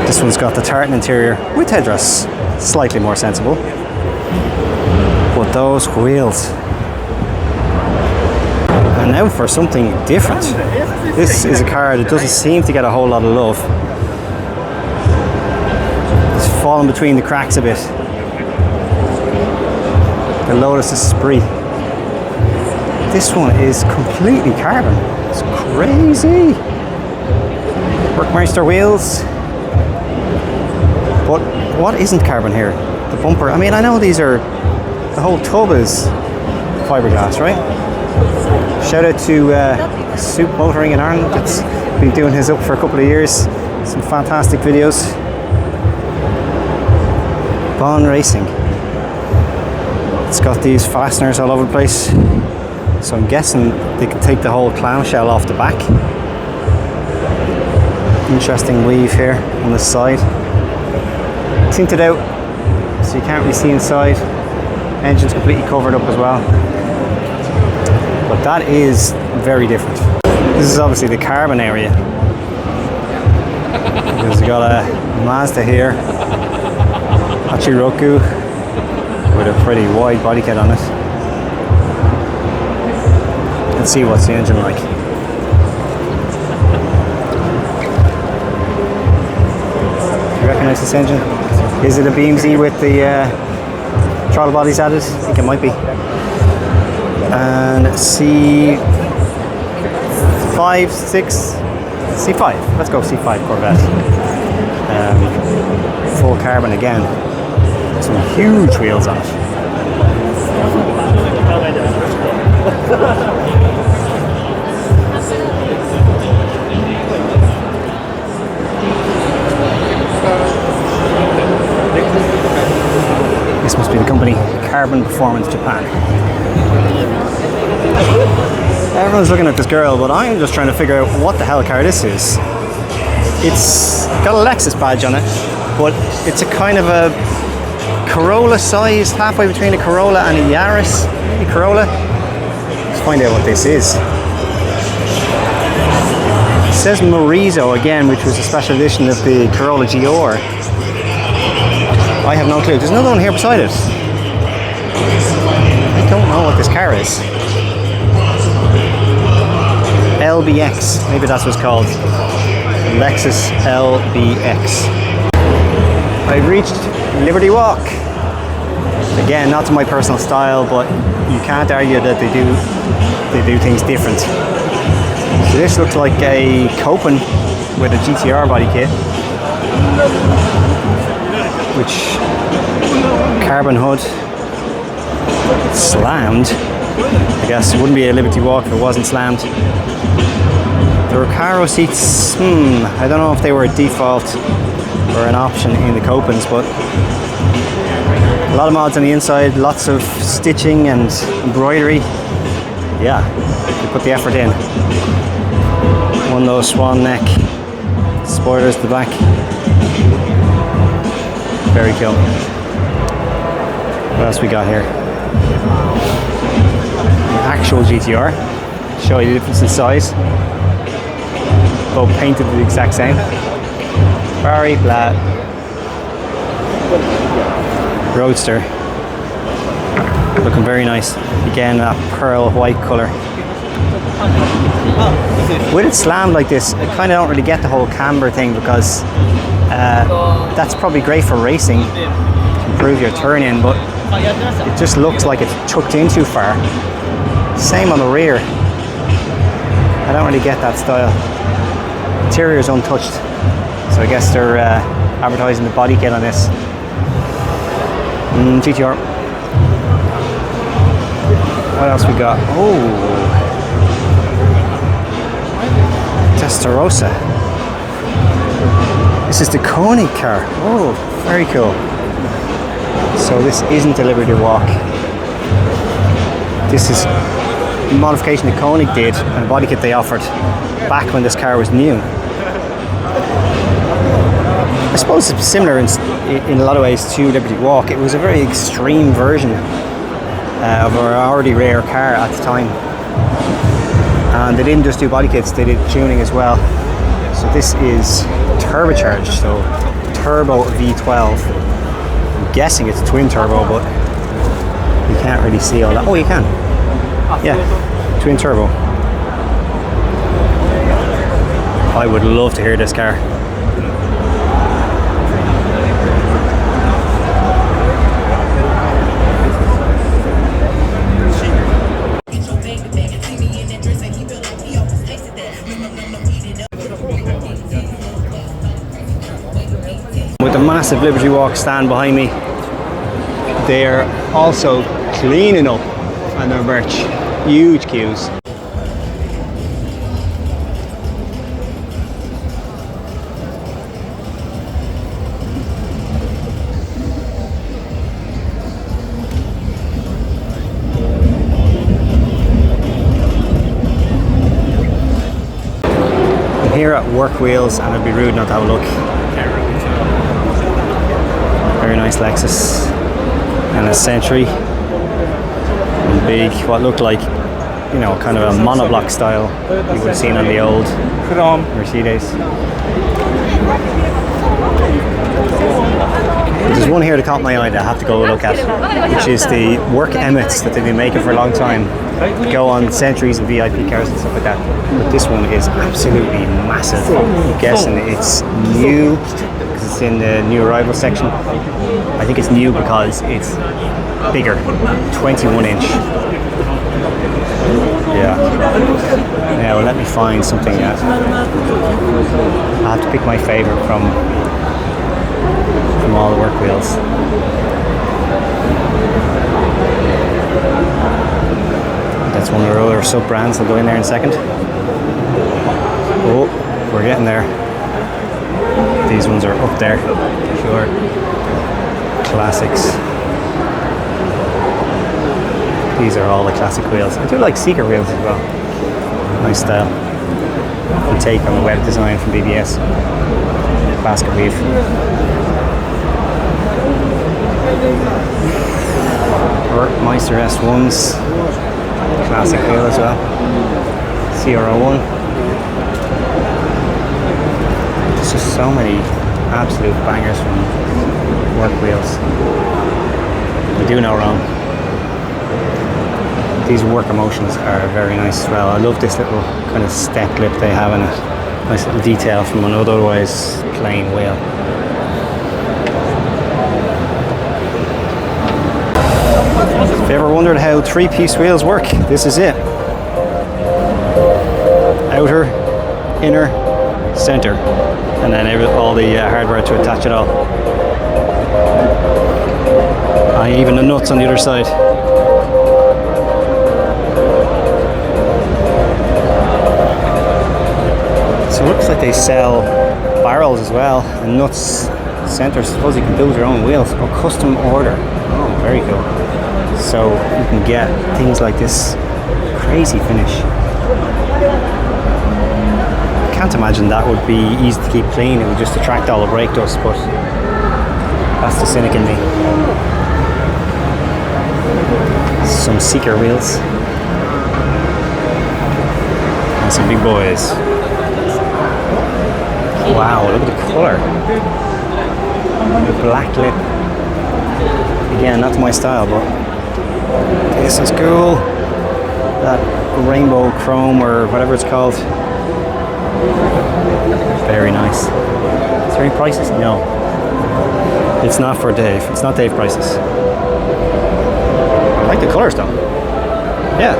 This one's got the tartan interior with headrests, slightly more sensible. But those wheels. And now for something different. This is a car that doesn't seem to get a whole lot of love. It's fallen between the cracks a bit. The Lotus Esprit. This one is completely carbon. It's crazy. Workmeister wheels. But what isn't carbon here? The bumper. I mean, I know these are, the whole tub is fiberglass, right? Shout out to Soup Motoring in Ireland. That's been doing his up for a couple of years. Some fantastic videos. Bond Racing. It's got these fasteners all over the place. So I'm guessing they can take the whole clamshell off the back. Interesting weave here on the side. Tinted out, so you can't really see inside. Engine's completely covered up as well. But that is very different. This is obviously the carbon area. Because we've got a Mazda here. Hachiroku with a pretty wide body kit on it. Let's see what's the engine like. Do you recognize this engine? Is it a BMZ with the throttle bodies added? I think it might be. And C5, 6, C5. Let's go C5 Corvette. Full carbon again. Some huge wheels on it. This must be the company, Carbon Performance Japan. Everyone's looking at this girl, but I'm just trying to figure out what the hell car this is. It's got a Lexus badge on it, but it's a kind of a Corolla size, halfway between a Corolla and a Yaris. Maybe Corolla. Let's find out what this is. It says Morizo again, which was a special edition of the Corolla GR. I have no clue. There's another one here beside it. I don't know what this car is. LBX, maybe that's what it's called. Lexus LBX. I've reached Liberty Walk. Again, not to my personal style, but you can't argue that they do things different. So this looks like a Copen with a GTR body kit, which carbon hood, slammed. I guess it wouldn't be a Liberty Walk if it wasn't slammed. The Recaro seats, I don't know if they were a default or an option in the Copens, but a lot of mods on the inside, lots of stitching and embroidery. Yeah, they put the effort in. One of those swan neck spoilers at the back. Very cool. What else we got here? Actual GTR. Show you the difference in size. Both painted the exact same. Very flat. Roadster. Looking very nice. Again, that pearl white colour. With it slammed like this, I kind of don't really get the whole camber thing, because that's probably great for racing to improve your turn in, but it just looks like it's tucked in too far. Same on the rear. I don't really get that style. Interior is untouched, so I guess they're advertising the body kit on this. GTR. What else we got? Oh, Testarossa. This is the Koenig car. Oh, very cool. So this isn't a Liberty Walk. This is a modification that Koenig did and a body kit they offered back when this car was new. I suppose it's similar in a lot of ways to Liberty Walk. It was a very extreme version of an already rare car at the time. And they didn't just do body kits, they did tuning as well. So this is turbocharged, so turbo V12. I'm guessing it's twin turbo, but you can't really see all that. Oh, you can. Yeah, twin turbo. I would love to hear this car. With the massive Liberty Walk stand behind me, they're also cleaning up on their merch. Huge queues. I'm here at Work Wheels and it'd be rude not to have a look. Very nice Lexus and a Century. And big, what looked like, you know, kind of a monoblock style you would have seen on the old Mercedes. There's one here that caught my eye that I have to go look at, which is the work Emmets that they've been making for a long time. Go on Centuries and VIP cars and stuff like that. But this one is absolutely massive. I'm guessing it's new because it's in the new arrival section. I think it's new because it's bigger, 21 inch. Yeah. Yeah, well, let me find something. I have to pick my favorite from all the work wheels. That's one of our other sub brands. I'll go in there in a second. Oh, we're getting there. These ones are up there, sure. Classics. These are all the classic wheels. I do like Seeker wheels as well. Nice style. different take on the web design from BBS. Basket weave. Meister S1s, classic wheel as well. CR01. There's just so many absolute bangers from work wheels. They do no wrong. These work emotions are very nice as well. I love this little kind of step lip they have in it. Nice little detail from an otherwise plain wheel. If you ever wondered how three-piece wheels work, this is it. Outer, inner, center, and then all the hardware to attach it all. And even the nuts on the other side. So it looks like they sell barrels as well, and nuts, centers. I suppose you can build your own wheels or custom order. Oh, very cool. So you can get things like this crazy finish. Can't imagine that would be easy to keep clean. It would just attract all the brake dust, but that's the cynic in me. Some Seeker wheels. And some big boys. Wow, look at the colour. Black lip. Again, not my style, but this is cool. That rainbow chrome or whatever it's called. Very nice. Is there any prices? No. It's not for Dave. It's not Dave prices. I like the colours though. Yeah.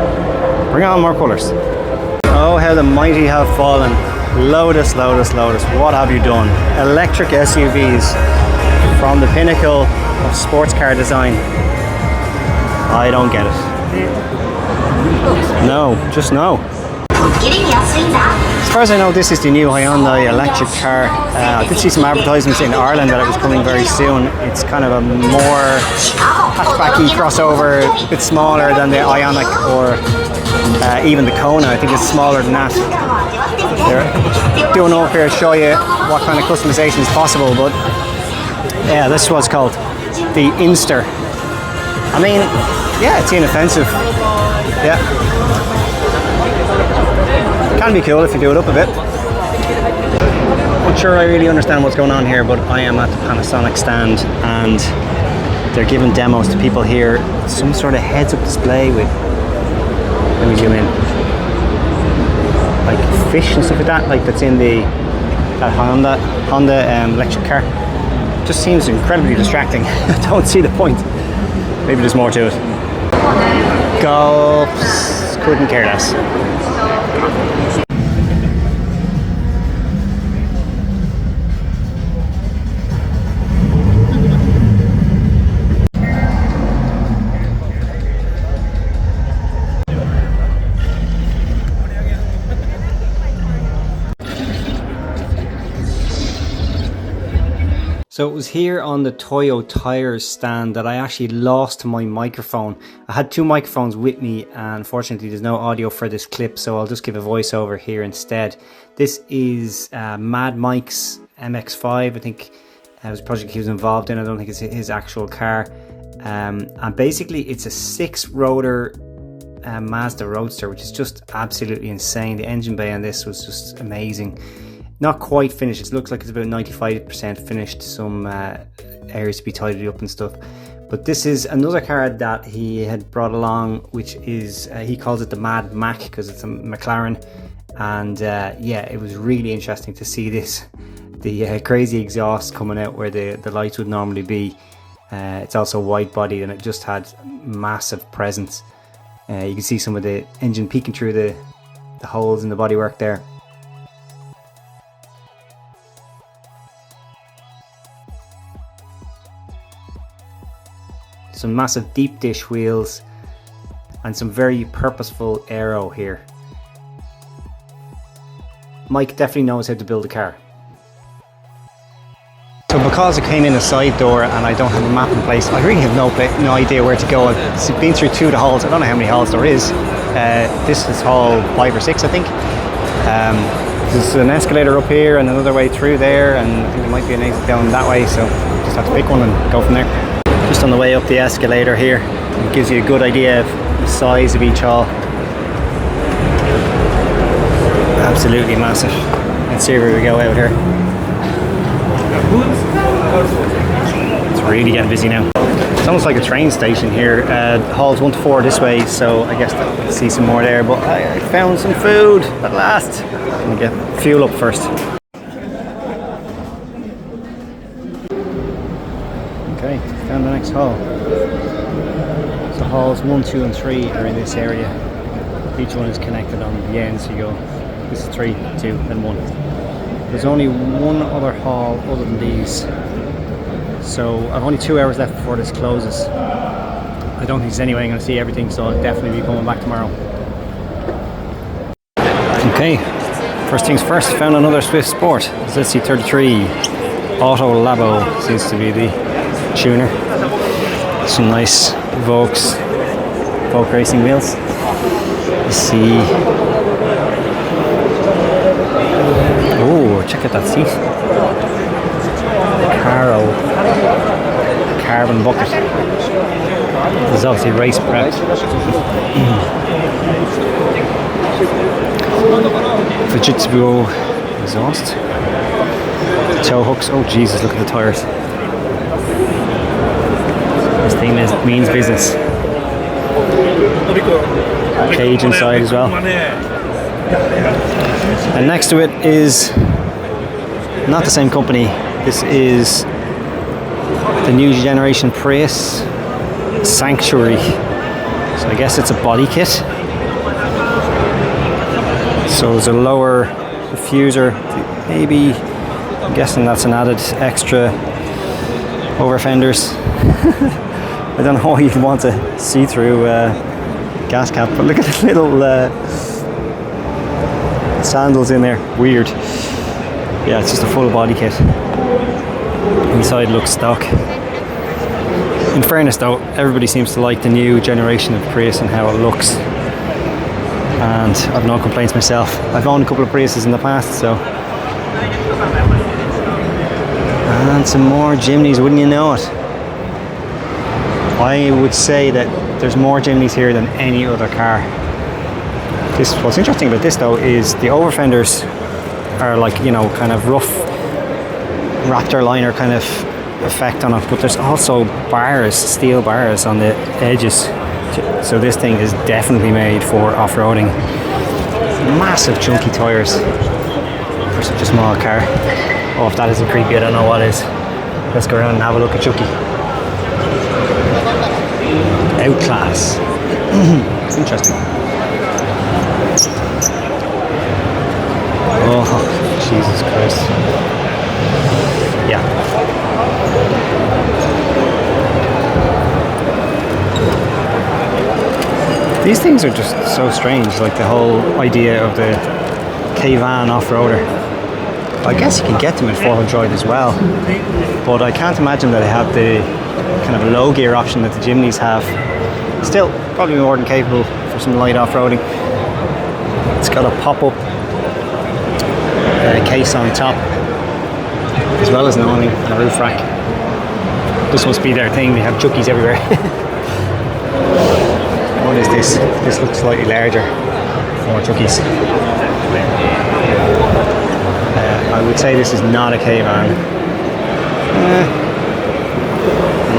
Bring on more colours. Oh, how the mighty have fallen. Lotus, Lotus, Lotus. What have you done? Electric SUVs from the pinnacle of sports car design. I don't get it. No, just no. As far as I know, this is the new Hyundai electric car. I did see some advertisements in Ireland that it was coming very soon. It's kind of a more hatchbacky crossover, a bit smaller than the Ioniq or even the Kona. I think it's smaller than that. They're doing up here to show you what kind of customization is possible, but yeah, this is what's called the Inster. I mean, yeah, it's inoffensive. Yeah. Can be cool if you do it up a bit. Not sure I really understand what's going on here, but I am at the Panasonic stand and they're giving demos to people here. Some sort of heads-up display with, let me zoom in, like fish and stuff like that, like that's in that Honda electric car. Just seems incredibly distracting. I don't see the point. Maybe there's more to it. Golfs, couldn't care less. So it was here on the Toyo Tires stand that I actually lost my microphone. I had two microphones with me and unfortunately there's no audio for this clip, so I'll just give a voiceover here instead. This is Mad Mike's MX-5, I think it was a project he was involved in. I don't think it's his actual car. And basically it's a 6-rotor Mazda Roadster, which is just absolutely insane. The engine bay on this was just amazing. Not quite finished. It looks like it's about 95% finished. Some areas to be tidied up and stuff. But this is another car that he had brought along, which is, he calls it the Mad Mac because it's a McLaren. And yeah, it was really interesting to see this. The crazy exhaust coming out where the lights would normally be. It's also wide bodied and it just had massive presence. You can see some of the engine peeking through the holes in the bodywork there. Some massive deep dish wheels and some very purposeful aero here. Mike definitely knows how to build a car. So because I came in a side door and I don't have a map in place, I really have no idea where to go. I've been through 2 of the halls. I don't know how many halls there is. This is hall 5 or 6, I think. There's an escalator up here and another way through there, and I think there might be an exit down that way, so just have to pick one and go from there. Just on the way up the escalator here, it gives you a good idea of the size of each hall. Absolutely massive. Let's see where we go out here. It's really getting busy now. It's almost like a train station here. Halls 1 to 4 this way, so I guess I'll see some more there. But I found some food at last. I'm gonna get fuel up first. Okay, found the next hall. So halls 1, 2 and 3 are in this area. Each one is connected on the end, so you go, this is 3, 2 and 1. There's only one other hall other than these. So I've only 2 hours left before this closes. I don't think there's any way I'm going to see everything, so I'll definitely be coming back tomorrow. Okay, first things first, found another Swift Sport. ZC33 Auto Labo seems to be the tuner. Some nice Volk racing wheels. You see. Oh, check out that seat. Caro carbon bucket. This is obviously race prep. Fujitsu exhaust. Tow hooks. Oh Jesus, look at the tires. This thing means business. Cage inside as well. And next to it is not the same company. This is the new generation Prius Sanctuary. So I guess it's a body kit. So there's a lower diffuser. Maybe, I'm guessing that's an added extra over fenders. I don't know why you'd want a see-through gas cap, but look at the little sandals in there. Weird. Yeah, it's just a full body kit. Inside looks stock. In fairness though, everybody seems to like the new generation of Prius and how it looks. And I've no complaints myself. I've owned a couple of Priuses in the past, so. And some more Jimnys, wouldn't you know it? I would say that there's more Jimnys here than any other car. What's interesting about this though is the over fenders are like, you know, kind of rough Raptor liner kind of effect on it, but there's also bars, steel bars on the edges. So this thing is definitely made for off-roading. Massive chunky tyres for such a small car. Oh, if that isn't creepy, I don't know what is. Let's go around and have a look at Chucky. Outclass. It's interesting. Oh, Jesus Christ. Yeah. These things are just so strange, like the whole idea of the K-Van off-roader. I guess you can get them in 400 as well, but I can't imagine that they have the kind of low gear option that the Jimnys have. Still, probably more than capable for some light off-roading. It's got a pop-up case on top, as well as an awning and a roof rack. This must be their thing, they have Chuckies everywhere. What is this? This looks slightly larger. More Chuckies. I would say this is not a K-Van.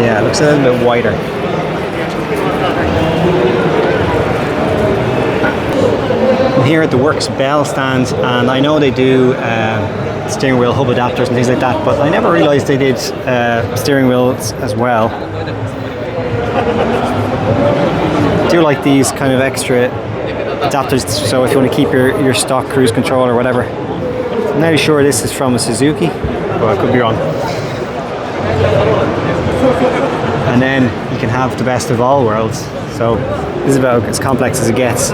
Yeah, it looks a little bit wider. I'm here at the Works Bell stand, and I know they do steering wheel hub adapters and things like that, but I never realised they did steering wheels as well. I do like these kind of extra adapters, so if you want to keep your stock cruise control or whatever. I'm not sure this is from a Suzuki, but I could be wrong. And then you can have the best of all worlds. So this is about as complex as it gets.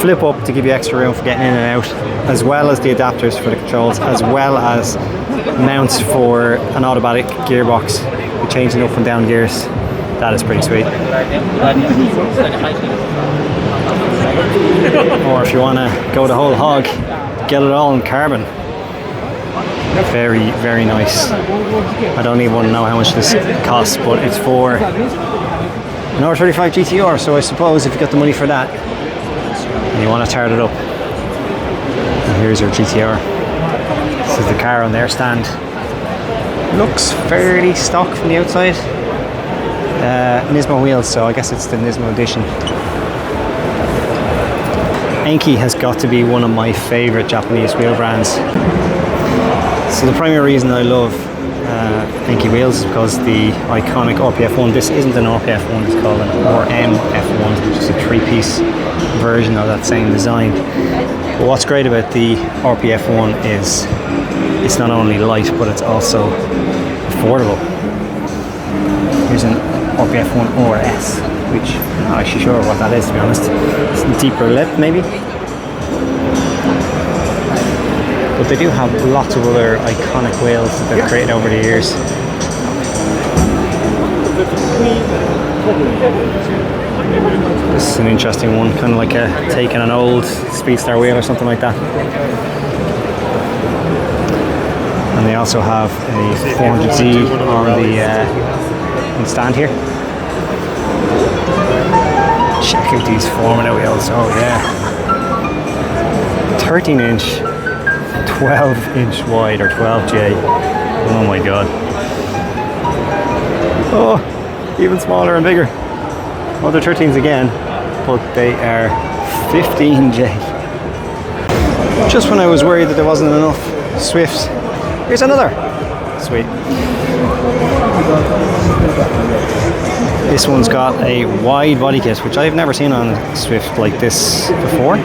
Flip up to give you extra room for getting in and out, as well as the adapters for the controls, as well as mounts for an automatic gearbox with changing up and down gears. That is pretty sweet. Or if you want to go the whole hog, get it all in carbon. Very, very nice. I don't even want to know how much this costs, but it's for an R35 GTR, so I suppose if you got the money for that and you want to tart it up. And here's your GTR. This is the car on their stand. Looks fairly stock from the outside. Nismo wheels, so I guess it's the Nismo edition. Enki has got to be one of my favourite Japanese wheel brands. So the primary reason I love Enki wheels is because the iconic RPF1, this isn't an RPF1, it's called an RMF1, which is a three-piece version of that same design. But what's great about the RPF1 is it's not only light, but it's also affordable. Here's an RPF1 RS, which I'm not actually sure what that is, to be honest. It's a deeper lip, maybe. But they do have lots of other iconic wheels that they've created over the years. This is an interesting one, kind of like taking an old Speedstar wheel or something like that. And they also have a 400Z on the stand here. Check out these Formula wheels, oh yeah. 13 inch, 12 inch wide, or 12J. Oh my god. Oh, even smaller and bigger. Well, they're 13s again, but they are 15J. Just when I was worried that there wasn't enough Swifts, here's another. Sweet. This one's got a wide body kit, which I've never seen on a Swift like this before.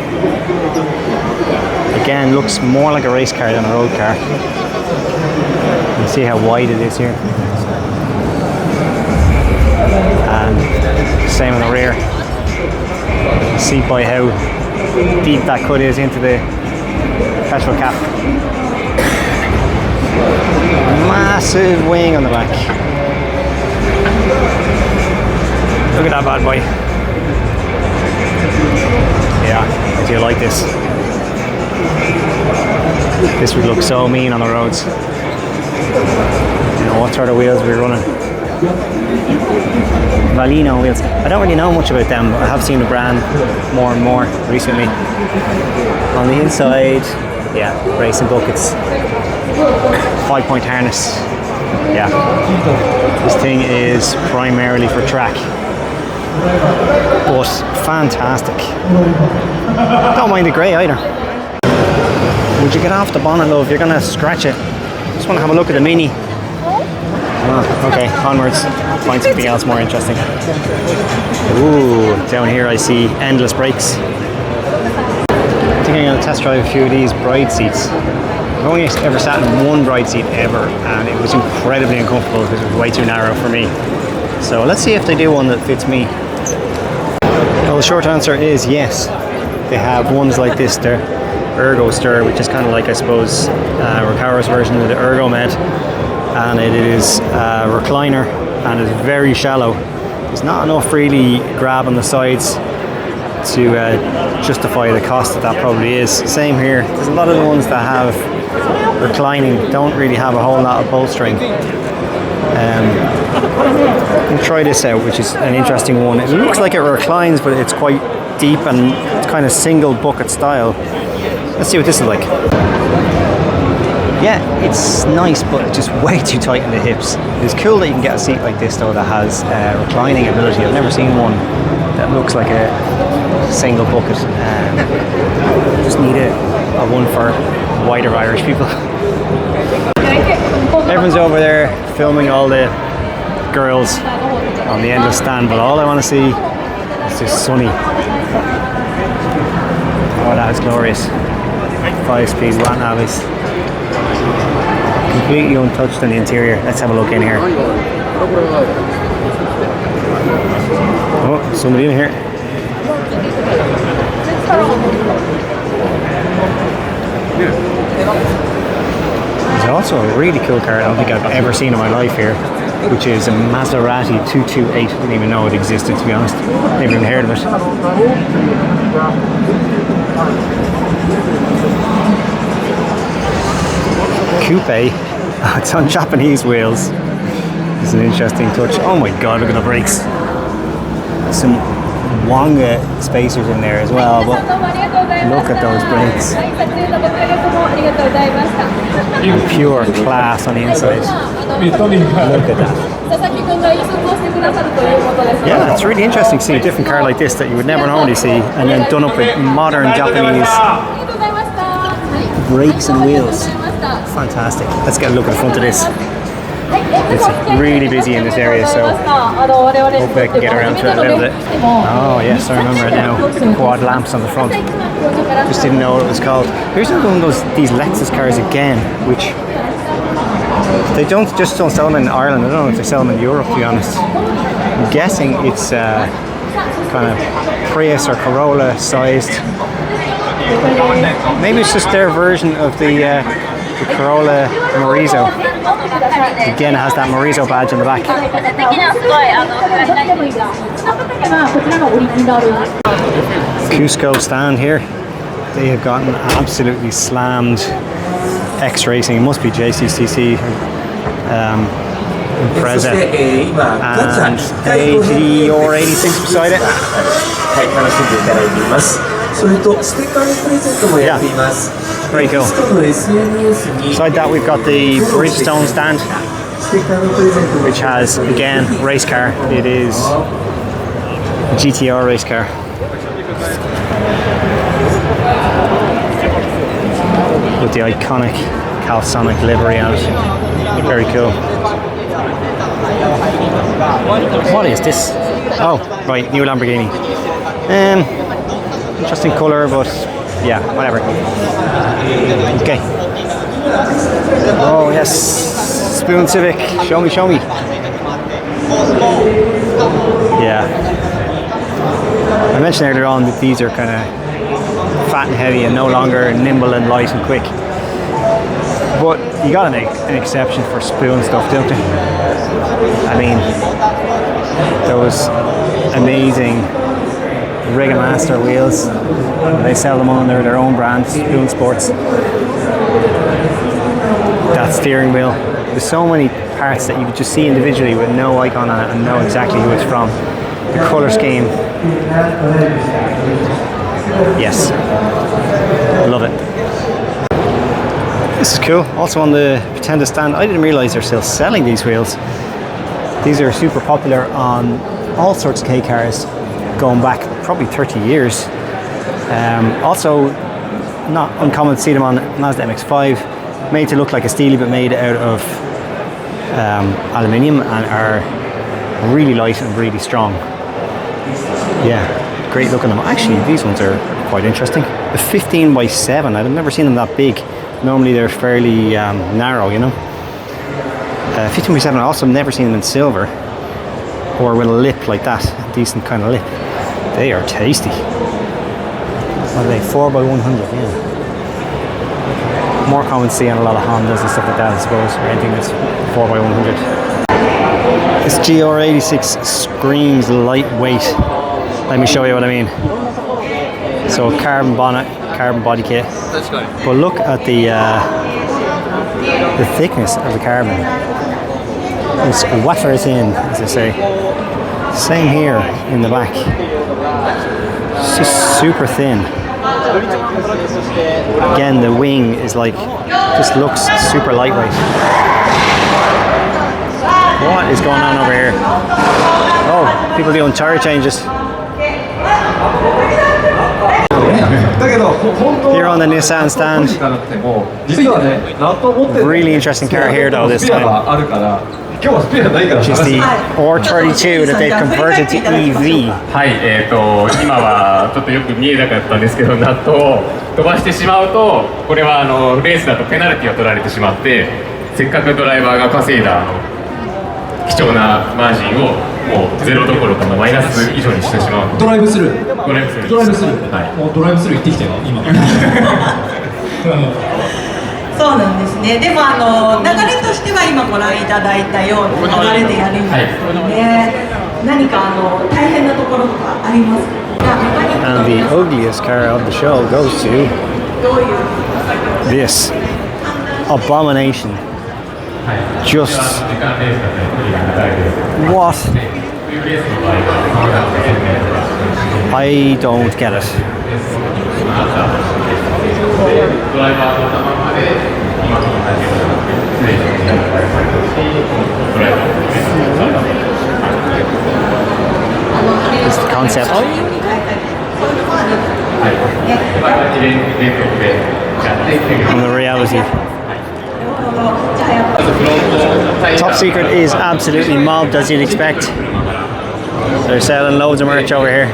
Again, looks more like a race car than a road car. You can see how wide it is here. And same on the rear. See by how deep that cut is into the petrol cap. Massive wing on the back. Look at that bad boy. Yeah, I do like this. This would look so mean on the roads. You know, what sort of wheels we're running? Valino wheels. I don't really know much about them, but I have seen the brand more and more recently. On the inside, yeah, racing buckets. 5-point harness. Yeah. This thing is primarily for track. But fantastic. Don't mind the grey either. Would you get off the bonnet, love? You're gonna scratch it. Just want to have a look at the Mini. Oh, okay, onwards. Find something else more interesting. Ooh, down here I see endless brakes. I think I'm gonna test drive a few of these bride seats. I've only ever sat in one bride seat ever, and it was incredibly uncomfortable because it was way too narrow for me. So let's see if they do one that fits me. Well, the short answer is yes. They have ones like this, the Ergo Stir, which is kind of like, I suppose, Recara's version of the Ergo Med, and it is a recliner and is very shallow. There's not enough really grab on the sides to justify the cost that probably is. Same here. There's a lot of the ones that have reclining don't really have a whole lot of bolstering. We'll try this out, which is an interesting one. It looks like it reclines, but it's quite deep and it's kind of single bucket style. Let's see what this is like. Yeah, it's nice, but it's just way too tight in the hips. It's cool that you can get a seat like this though that has reclining ability. I've never seen one that looks like a single bucket. Just need a one for wider Irish people. Everyone's over there filming all the girls on the endless stand, but all I want to see is this sunny. Oh, that is glorious. 5-speed Watanabe's. Completely untouched on the interior. Let's have a look in here. Oh, somebody in here. There's also a really cool car I don't think I've ever seen in my life here, which is a Maserati 228. I didn't even know it existed, to be honest. Never even heard of it. coupe. It's on Japanese wheels. It's an interesting touch. Oh my god, look at the brakes. Some Wonga spacers in there as well, but look at those brakes. And pure class on the inside. Look at that. Yeah, it's really interesting to see a different car like this that you would never normally see, and then done up with modern Japanese brakes and wheels. Fantastic. Let's get a look at the front of this. It's really busy in this area, so hopefully I can get around to it a little bit. Oh yes, I remember it now. Quad lamps on the front. Just didn't know what it was called. Here's one of these Lexus cars again, which they don't sell them in Ireland. I don't know if they sell them in Europe, to be honest. I'm guessing it's kind of Prius or Corolla sized. Maybe it's just their version of the Corolla Morizo. Again, it has that Morizo badge on the back. Cusco stand here. They have gotten absolutely slammed. X Racing, it must be JCCC, Impreza, and AGR86 beside it. Yeah, very cool. Beside that we've got the Bridgestone stand, which has, again, race car. It is a GTR race car. With the iconic Calsonic livery on it. Very cool. What is this? Oh, right, new Lamborghini. Interesting colour, but yeah, whatever. Okay. Oh yes, Spoon Civic. Show me, show me. Yeah. I mentioned earlier on that these are kind of fat and heavy and no longer nimble and light and quick. But you gotta make an exception for Spoon stuff, don't you? I mean, those amazing Rigamaster wheels. They sell them under their own brand, Spoon Sports. That steering wheel. There's so many parts that you could just see individually with no icon on it and know exactly who it's from. The colour scheme. Yes. Love it. This is cool. Also on the Pretender stand, I didn't realise they're still selling these wheels. These are super popular on all sorts of K cars going back probably 30 years. Also, not uncommon to see them on Mazda MX-5, made to look like a Steely but made out of aluminium and are really light and really strong. Yeah, great look on them. Actually, these ones are quite interesting. The 15x7, I've never seen them that big. Normally they're fairly narrow, you know. 15x7, I also never seen them in silver or with a lip like that, a decent kind of lip. They are tasty. What are they? 4x100, yeah. More common to see on a lot of Hondas and stuff like that, I suppose, or anything that's 4x100. This GR86 screams lightweight. Let me show you what I mean. So carbon bonnet, carbon body kit. But look at the thickness of the carbon. It's wafer thin, as they say. Same here in the back. It's just super thin. Again, the wing is like, just looks super lightweight. What is going on over here? Oh, people doing tire changes. Here on the Nissan stand. Really interesting car here though this time. Which is the R32 that they've converted to EV. はい、今はちょっとよく見えなかったんですけど、ナットを飛ばしてしまうと、これはレースだとペナルティを取られてしまって、せっかくドライバーが稼いだ貴重なマージンをもうゼロどころかマイナス以上にしてしまう。ドライブスルー。ドライブスルー。ドライブスルー。はい。もうドライブスルー行ってきたよ今。そうなんですね。でも流れとしては今ご覧いただいたような流れでやるんですけどね。何か大変なところとかありますか？ And the ugliest car of the show goes to this. abomination. Just what? I don't get it. It's the concept. And the reality. Top Secret is absolutely mobbed, as you'd expect. They're selling loads of merch over here.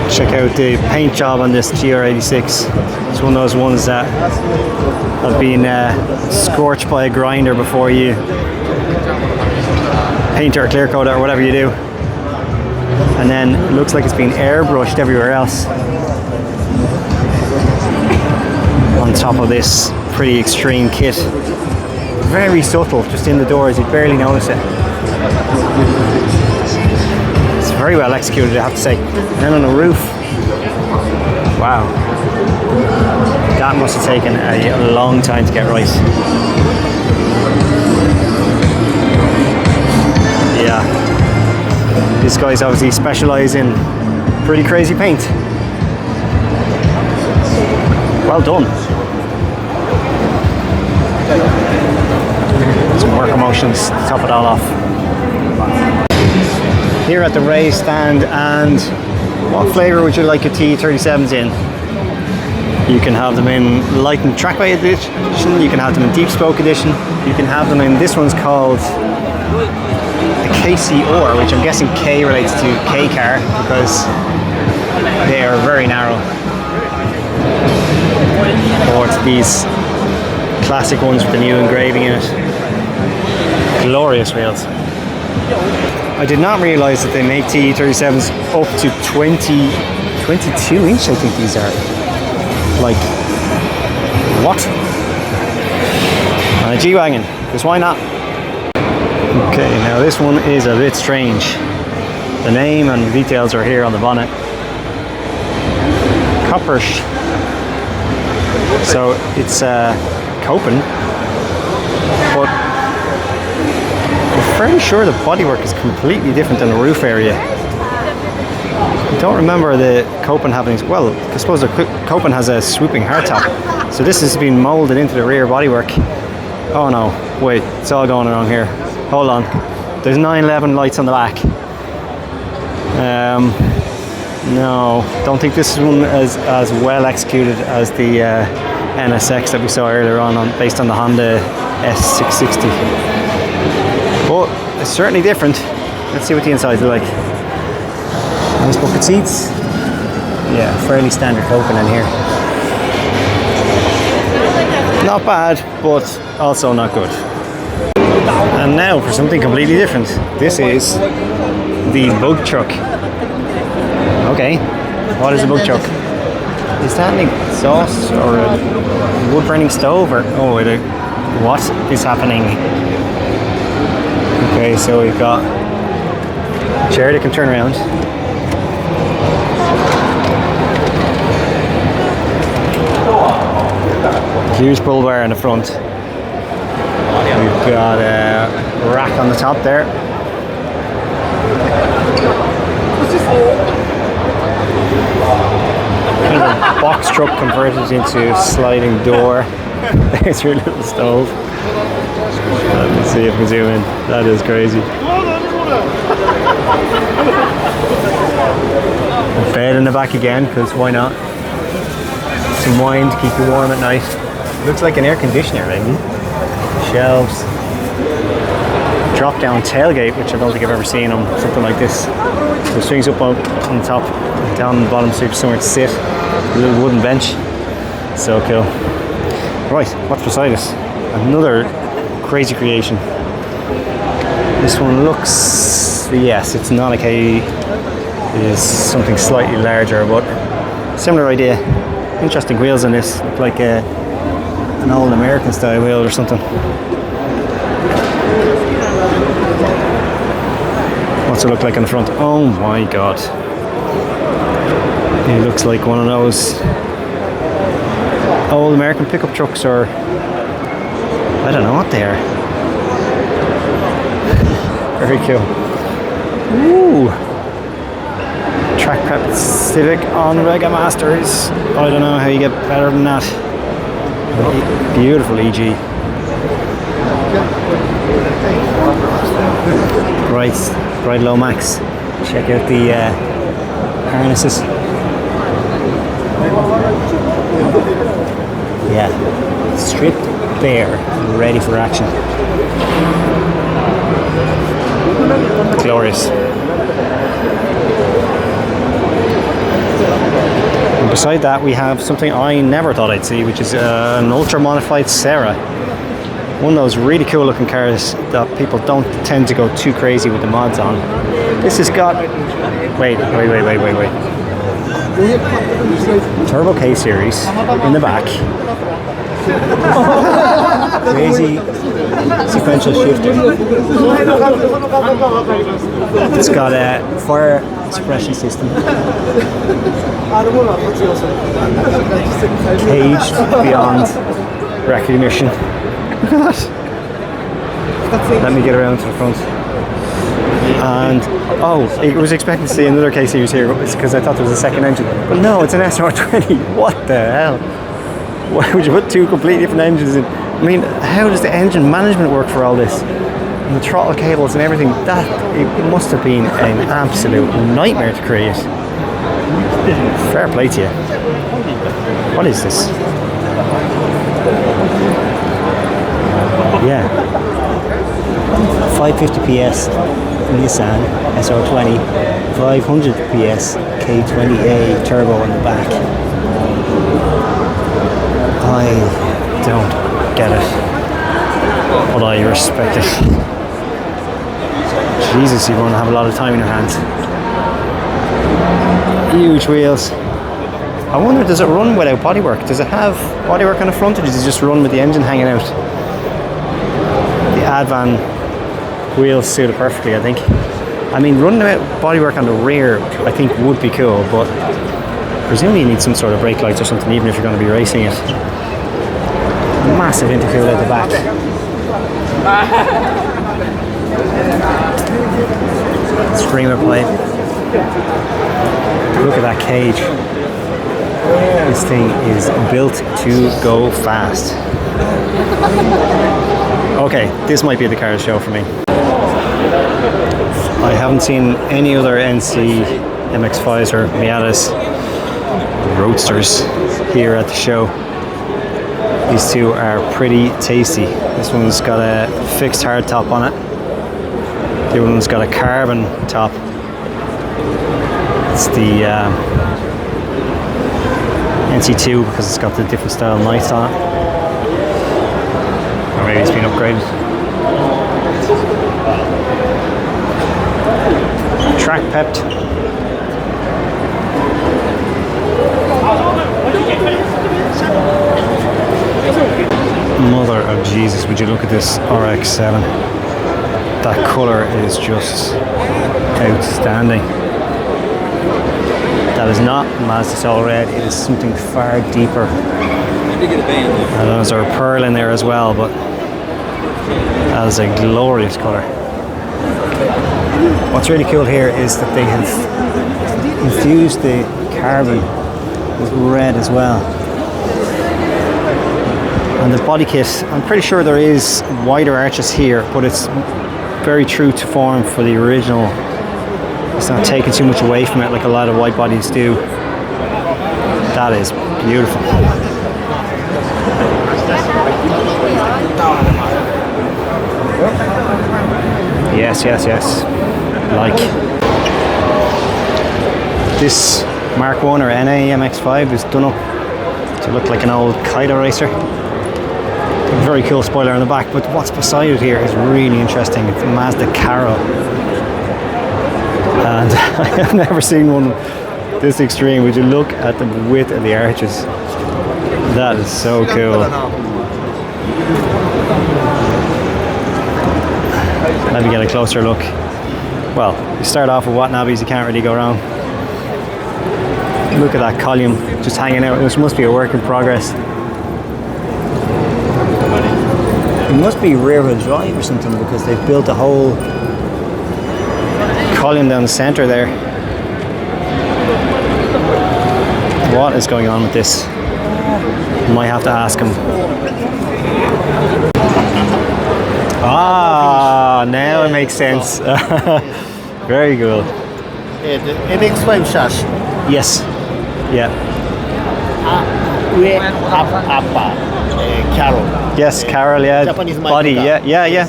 Check out the paint job on this GR86. It's one of those ones that have been scorched by a grinder before you paint or clear coat it or whatever you do, and then it looks like it's been airbrushed everywhere else on top of this pretty extreme kit. Very subtle, just in the doors, you'd barely notice it. It's very well executed, I have to say. And then on the roof, wow, that must have taken a long time to get right. Yeah, these guys obviously specialise in pretty crazy paint. Well done. Some work emotions to top it all off. Here at the Ray stand, and what flavour would you like your T37s in? You can have them in light and trackway edition, you can have them in deep spoke edition, you can have them in, this one's called a KCR, which I'm guessing K relates to K car because they are very narrow. Or it's these classic ones with the new engraving in it. Glorious wheels. I did not realise that they make T37s up to 22 inch, I think these are. Like, what? On a G-Wagon, because why not? Okay, now this one is a bit strange. The name and the details are here on the bonnet. Copperish. So it's Copen, but I'm fairly sure the bodywork is completely different than the roof area. I don't remember the Copen having, well, I suppose the Copen has a swooping hardtop. So this has been moulded into the rear bodywork. Oh no, wait, it's all going wrong here. Hold on. There's 911 lights on the back. No, don't think this one is as well executed as the NSX that we saw earlier on based on the Honda S660. But it's certainly different. Let's see what the insides are like. Nice bucket seats. Yeah, fairly standard Copen in here. Not bad, but also not good. And now for something completely different. This is the Bug Truck. Okay, what is a Bug Truck? Is that an exhaust or a wood burning stove or what is happening? Okay, so we've got a chair that can turn around. Huge bull bar in the front. We've got a rack on the top there. box truck converted into sliding door. There's your little stove. Let's see if we can zoom in. That is crazy. A bed in the back again, because why not? Some wine to keep you warm at night. Looks like an air conditioner, maybe. Shelves. Drop down tailgate, which I don't think I've ever seen on something like this. So it swings up on the top, down on the bottom, so you have somewhere to sit. A little wooden bench. So cool. Right, what's beside us? Another crazy creation. This one looks, yes, it's not a K. It is something slightly larger, but similar idea. Interesting wheels on this, look like an old American style wheel or something. What's it look like in the front? Oh my god. It looks like one of those old American pickup trucks, or I don't know what they are. Very cool. Ooh. Track Prep Civic on Rega Masters. I don't know how you get better than that. Beautiful EG. Right low max. Check out the harnesses. Yeah, stripped bare, ready for action. Glorious. And beside that, we have something I never thought I'd see, which is an ultra modified Sera. One of those really cool looking cars that people don't tend to go too crazy with the mods on. This has got, wait. Turbo K series in the back. Crazy sequential shifter. It's got a fire suppression system. Caged beyond recognition. Let me get around to the front. And I was expecting to see another K series here because I thought there was a second engine, but no, it's an SR20. What the hell? Why would you put two completely different engines in? I mean, how does the engine management work for all this? And the throttle cables and everything, it must have been an absolute nightmare to create. Fair play to you. What is this? Yeah. 550 PS Nissan SR20, 500 PS K20A turbo in the back. I don't get it, but I respect it. Jesus, you're going to have a lot of time in your hands. Huge wheels. I wonder, does it run without bodywork? Does it have bodywork on the front, or does it just run with the engine hanging out? The Advan wheels suit it perfectly, I think. I mean, running out bodywork on the rear, I think would be cool, but presumably you need some sort of brake lights or something, even if you're going to be racing it. Massive intercooler at the back. Screamer pipe. Look at that cage. This thing is built to go fast. Okay, this might be the car show for me. I haven't seen any other NC MX-5s or Miatas Roadsters here at the show. These two are pretty tasty. This one's got a fixed hard top on it. The other one's got a carbon top. It's the NC2 because it's got the different style lights on it. Or maybe it's been upgraded. Track pepped. Mother of Jesus, would you look at this RX-7? That colour is just outstanding. That is not Mazda Soul Red, it is something far deeper. And there's a pearl in there as well, but that is a glorious colour. What's really cool here is that they have infused the carbon with red as well. And the body kit, I'm pretty sure there is wider arches here, but it's very true to form for the original. It's not taking too much away from it like a lot of white bodies do. That is beautiful. Yes, yes, yes. Like this Mark 1 or NA MX-5 is done up to look like an old Kaido racer. Very cool spoiler on the back, but what's beside it here is really interesting. It's a Mazda Carol. And I've never seen one this extreme. Would you look at the width of the arches? That is so cool. Let me get a closer look. Well, you start off with Watanabes, you can't really go wrong. Look at that column just hanging out. This must be a work in progress. It must be rear-wheel drive or something because they've built a whole column down the center there. What is going on with this? Might have to ask him. Ah, now it makes sense. Very good. The MX-5 sash. Yes. Yeah. Way upper. Carol. Yes, Carol. Yeah. Japanese body. car. Yeah, yeah, yeah.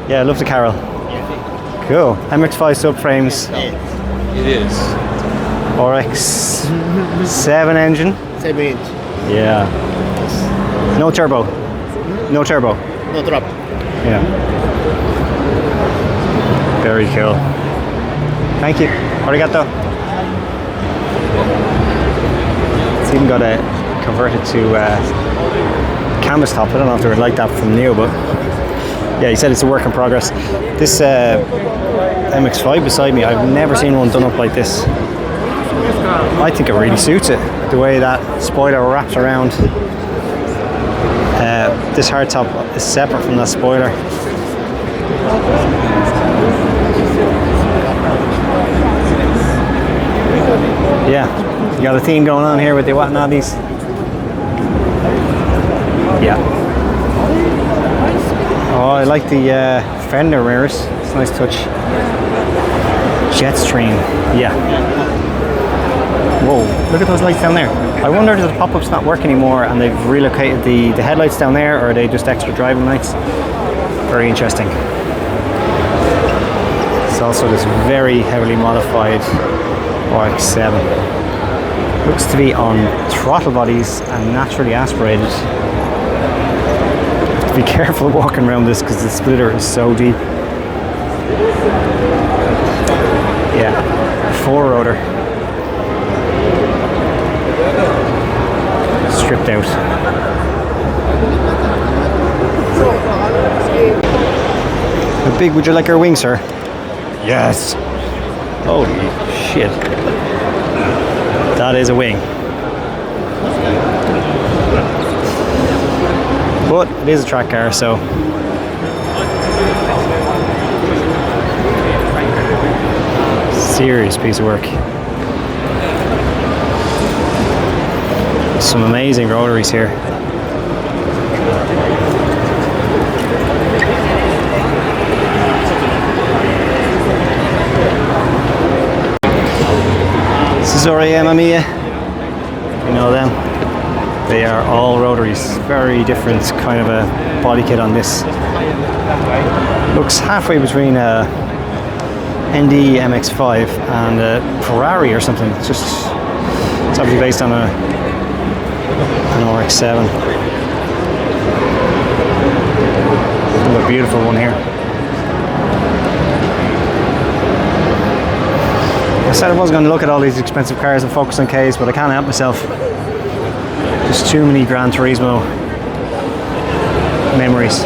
Yeah, I love the Carol. Cool. MX-5 subframes. It is. RX 7 engine. 7 inch. Yeah. No turbo. No turbo. No drop. Yeah. Very cool. Thank you. Arigato. It's even got a converted to canvas top. I don't know if they would like that from new, but yeah, he said it's a work in progress. This MX-5 beside me, I've never seen one done up like this. I think it really suits it. The way that spoiler wraps around. This hardtop is separate from that spoiler. Yeah, you got a theme going on here with the Watanabes. Yeah. Oh, I like the fender mirrors. It's a nice touch. Jetstream. Yeah. Whoa, look at those lights down there. I wonder if the pop-up's not work anymore and they've relocated the headlights down there, or are they just extra driving lights? Very interesting. It's also this very heavily modified RX-7. Looks to be on throttle bodies and naturally aspirated. Have to be careful walking around this because the splitter is so deep. Yeah, 4-rotor. Stripped out. How big would you like our wing, sir? Yes. Holy shit. That is a wing. But it is a track car, so serious piece of work. Some amazing rotaries here. Suzuki Jimnys, you know them. They are all rotaries. Very different kind of a body kit on this. Looks halfway between a ND MX-5 and a Ferrari or something. It's obviously based on an RX-7. Another beautiful one here. I said I wasn't going to look at all these expensive cars and focus on K's, but I can't help myself. Just too many Gran Turismo memories.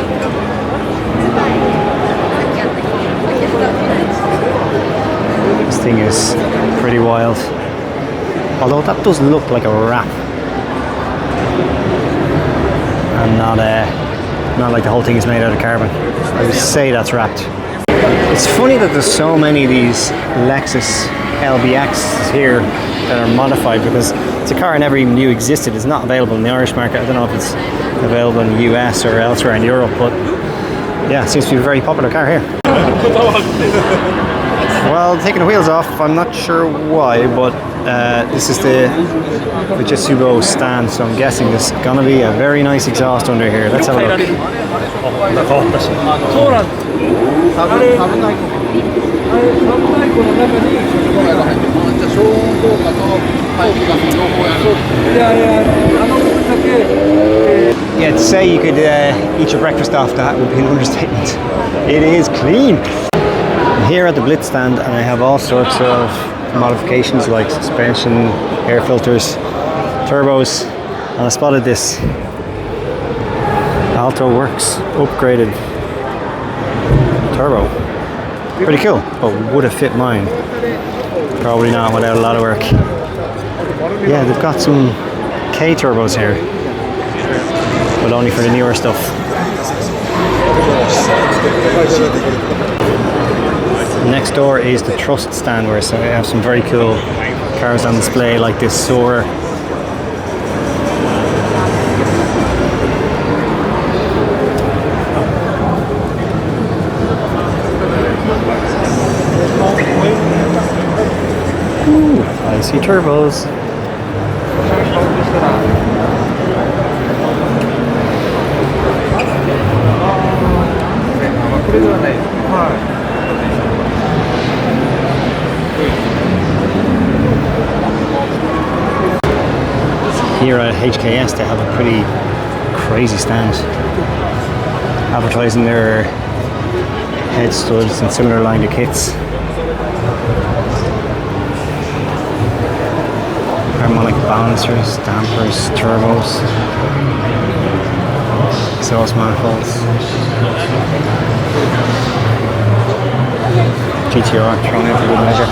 This thing is pretty wild. Although that does look like a wrap. And not like the whole thing is made out of carbon. I would say that's wrapped. It's funny that there's so many of these Lexus LBXs here that are modified, because it's a car I never even knew existed. It's not available in the Irish market. I don't know if it's available in the US or elsewhere in Europe, but yeah, it seems to be a very popular car here. Well, taking the wheels off, I'm not sure why, but this is the Jazda stand, so I'm guessing there's going to be a very nice exhaust under here. Let's have a look. Yeah, to say you could eat your breakfast off that would be an understatement. It is clean. I'm here at the Blitz stand, and I have all sorts of modifications like suspension, air filters, turbos, and I spotted this Alto Works upgraded turbo. Pretty cool, but would have fit mine? Probably not without a lot of work. Yeah, they've got some K turbos here, but only for the newer stuff. Next door is the Trust stand, where so I have some very cool cars on display like this Sera. I see turbos. Here at HKS they have a pretty crazy stand advertising their head studs and similar line of kits. Harmonic balancers, dampers, turbos, exhaust manifolds, GTR thrown in for good measure,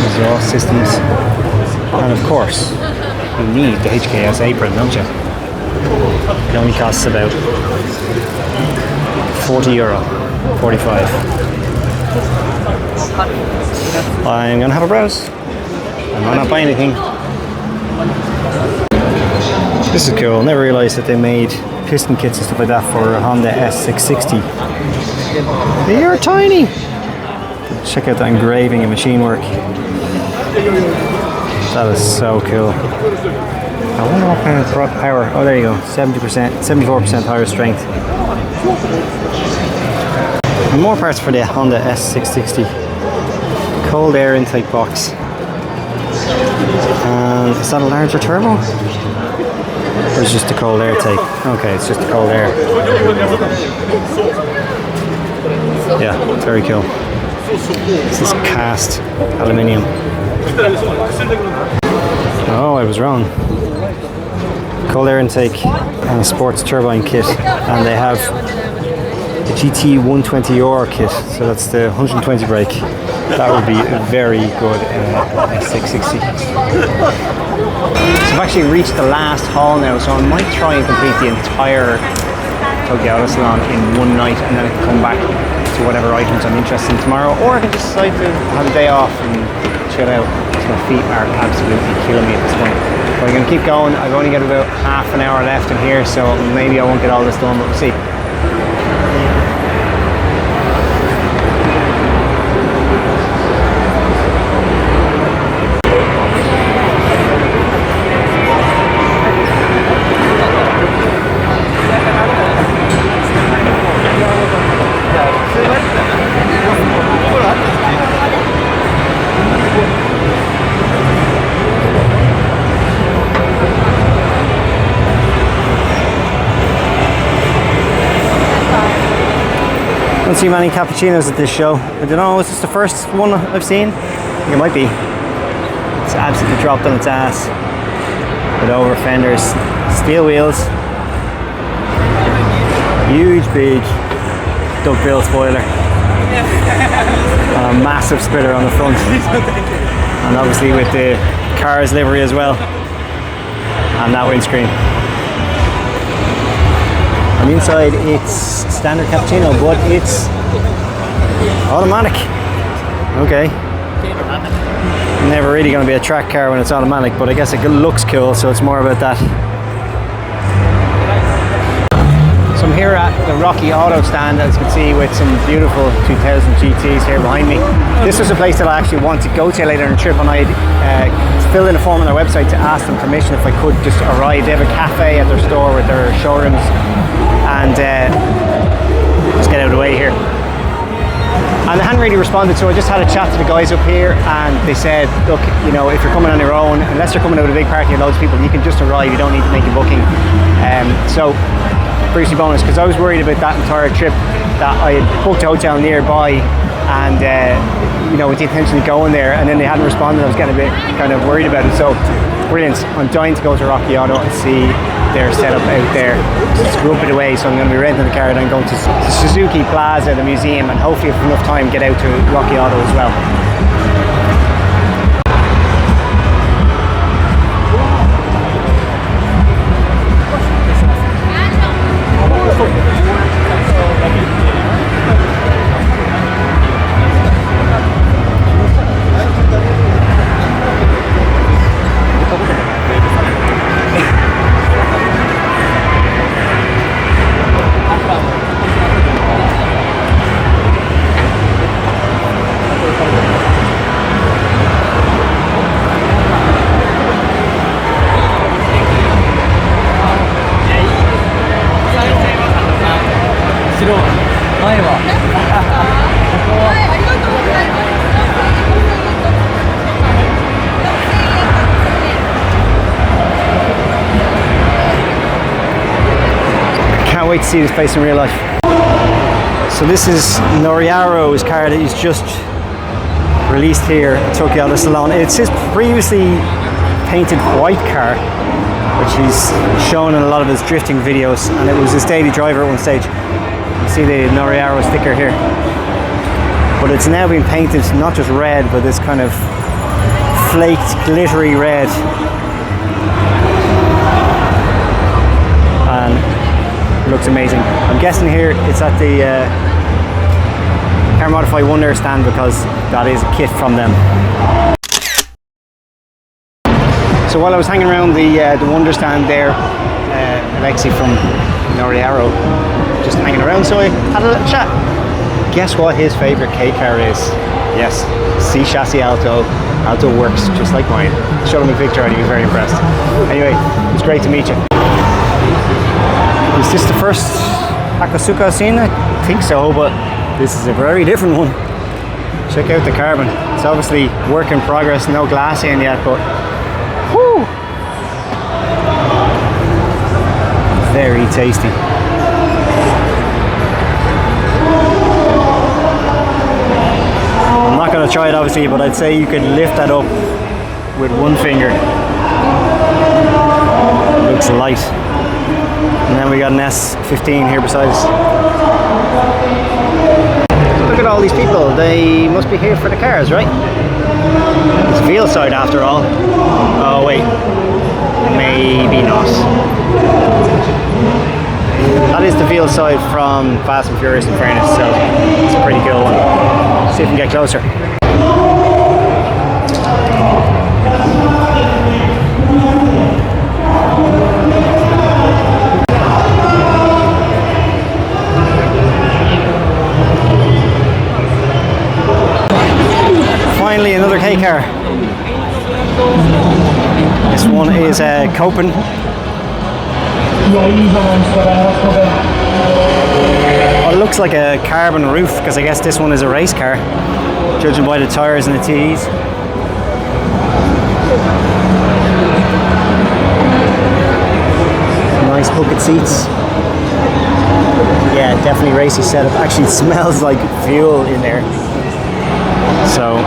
exhaust systems, and of course you need the HKS apron, don't you? It only costs about €40, 45. I'm gonna have a browse. I might not buy anything. This is cool. Never realised that they made piston kits and stuff like that for a Honda S660. They are tiny. Check out that engraving and machine work. That is so cool. I wonder what kind of power. Oh, there you go. 70%, 74% higher strength. And more parts for the Honda S660. Cold air intake box. And is that a larger turbo? Or is it just a cold air tank? Okay, it's just a cold air. Yeah, very cool. This is cast aluminium. Oh, I was wrong. Cold air intake and a sports turbine kit, and they have the GT 120R kit, so that's the 120 brake. That would be a very good S660. So I've actually reached the last hall now, so I might try and complete the entire Tokyo Auto Salon in one night, and then I can come back to whatever items I'm interested in tomorrow, or I can just decide to have a day off and chill out, because my feet are absolutely killing me at this point. But I'm going to keep going. I've only got about half an hour left in here, so maybe I won't get all this done, but we'll see. I don't see many cappuccinos at this show. I don't know, is this the first one I've seen? I think it might be. It's absolutely dropped on its ass. With over fenders, steel wheels, huge big duckbill spoiler, and a massive splitter on the front. And obviously with the car's livery as well. And that windscreen. On the inside it's standard cappuccino, but it's automatic. Okay. Never really going to be a track car when it's automatic, but I guess it looks cool, so it's more about that. So I'm here at the Rocky Auto stand, as you can see, with some beautiful 2000 GTs here behind me. This was a place that I actually wanted to go to later on the trip, and I filled in a form on their website to ask them permission if I could just arrive. They have a cafe at their store with their showrooms, and just get out of the way here. And they hadn't really responded, so I just had a chat to the guys up here, and they said, look, you know, if you're coming on your own, unless you're coming out with a big party of loads of people, you can just arrive, you don't need to make a booking. So, pretty bonus, because I was worried about that entire trip, that I had booked a hotel nearby, and you know, with the intention of going there, and then they hadn't responded. I was getting a bit kind of worried about it. So, brilliant. I'm dying to go to Rocky Auto and see their setup out there. It's a good bit away, so I'm going to be renting the car and then going to Suzuki Plaza, the museum, and hopefully if enough time get out to Rocky Auto as well. Can't wait to see this place in real life. So this is Noriaro's car that he's just released here at Tokyo Auto Salon. It's his previously painted white car, which he's shown in a lot of his drifting videos, and it was his daily driver at one stage. You see the Noriaro sticker here. But it's now been painted not just red, but this kind of flaked, glittery red. And it looks amazing. I'm guessing here it's at the Car Modify Wonder stand, because that is a kit from them. So while I was hanging around the Wonder stand there, Alexi from Noriaro just hanging around, so I had a little chat. Guess what his favourite K car is? Yes, C chassis Alto. Alto works just like mine. Showed him a picture and he was very impressed. Anyway, it was great to meet you. Is this the first Akasuka I've seen? I think so, but this is a very different one. Check out the carbon. It's obviously work in progress, no glass in yet, but whew, very tasty. I'm not going to try it obviously, but I'd say you could lift that up with one finger. It looks light. And then we got an S15 here beside us. Look at all these people. They must be here for the cars, right? It's Veal side after all. Oh wait, maybe not. That is the Veal side from Fast and Furious, in fairness, so it's a pretty cool one. See if we can get closer. Finally, another K car. This one is a Copen. Well, it looks like a carbon roof, because I guess this one is a race car, judging by the tyres and the TEs. Nice bucket seats. Yeah, definitely racy setup. Actually, it smells like fuel in there. So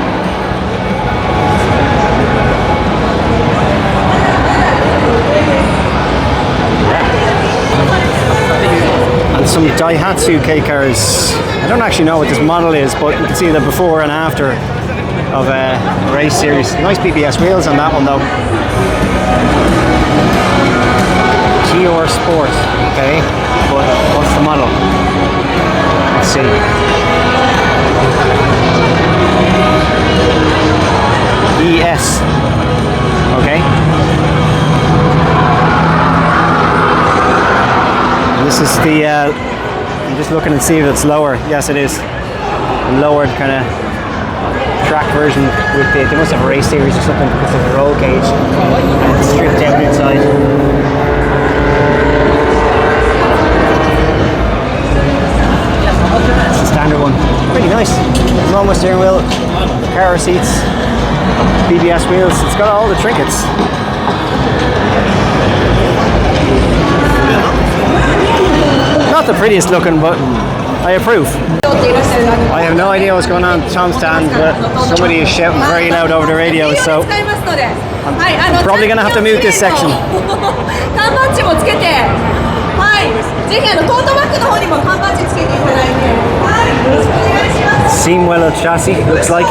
and some Daihatsu K cars. I don't actually know what this model is, but you can see the before and after of a race series. Nice BBS wheels on that one though. GR Sport, okay, but what's the model? Let's see. PS. Okay. And this is the. I'm just looking and see if it's lower. Yes, it is. A lowered kind of track version with the. They must have a race series or something because of the roll cage and it's stripped out inside. It's the standard one. Pretty nice. Normal steering wheel, power seats, BBS wheels. It's got all the trinkets. Not the prettiest looking, but I approve. I have no idea what's going on at Tom's stand, but somebody is shouting very loud over the radio, so I'm probably going to have to mute this section. Seamwell chassis, looks like.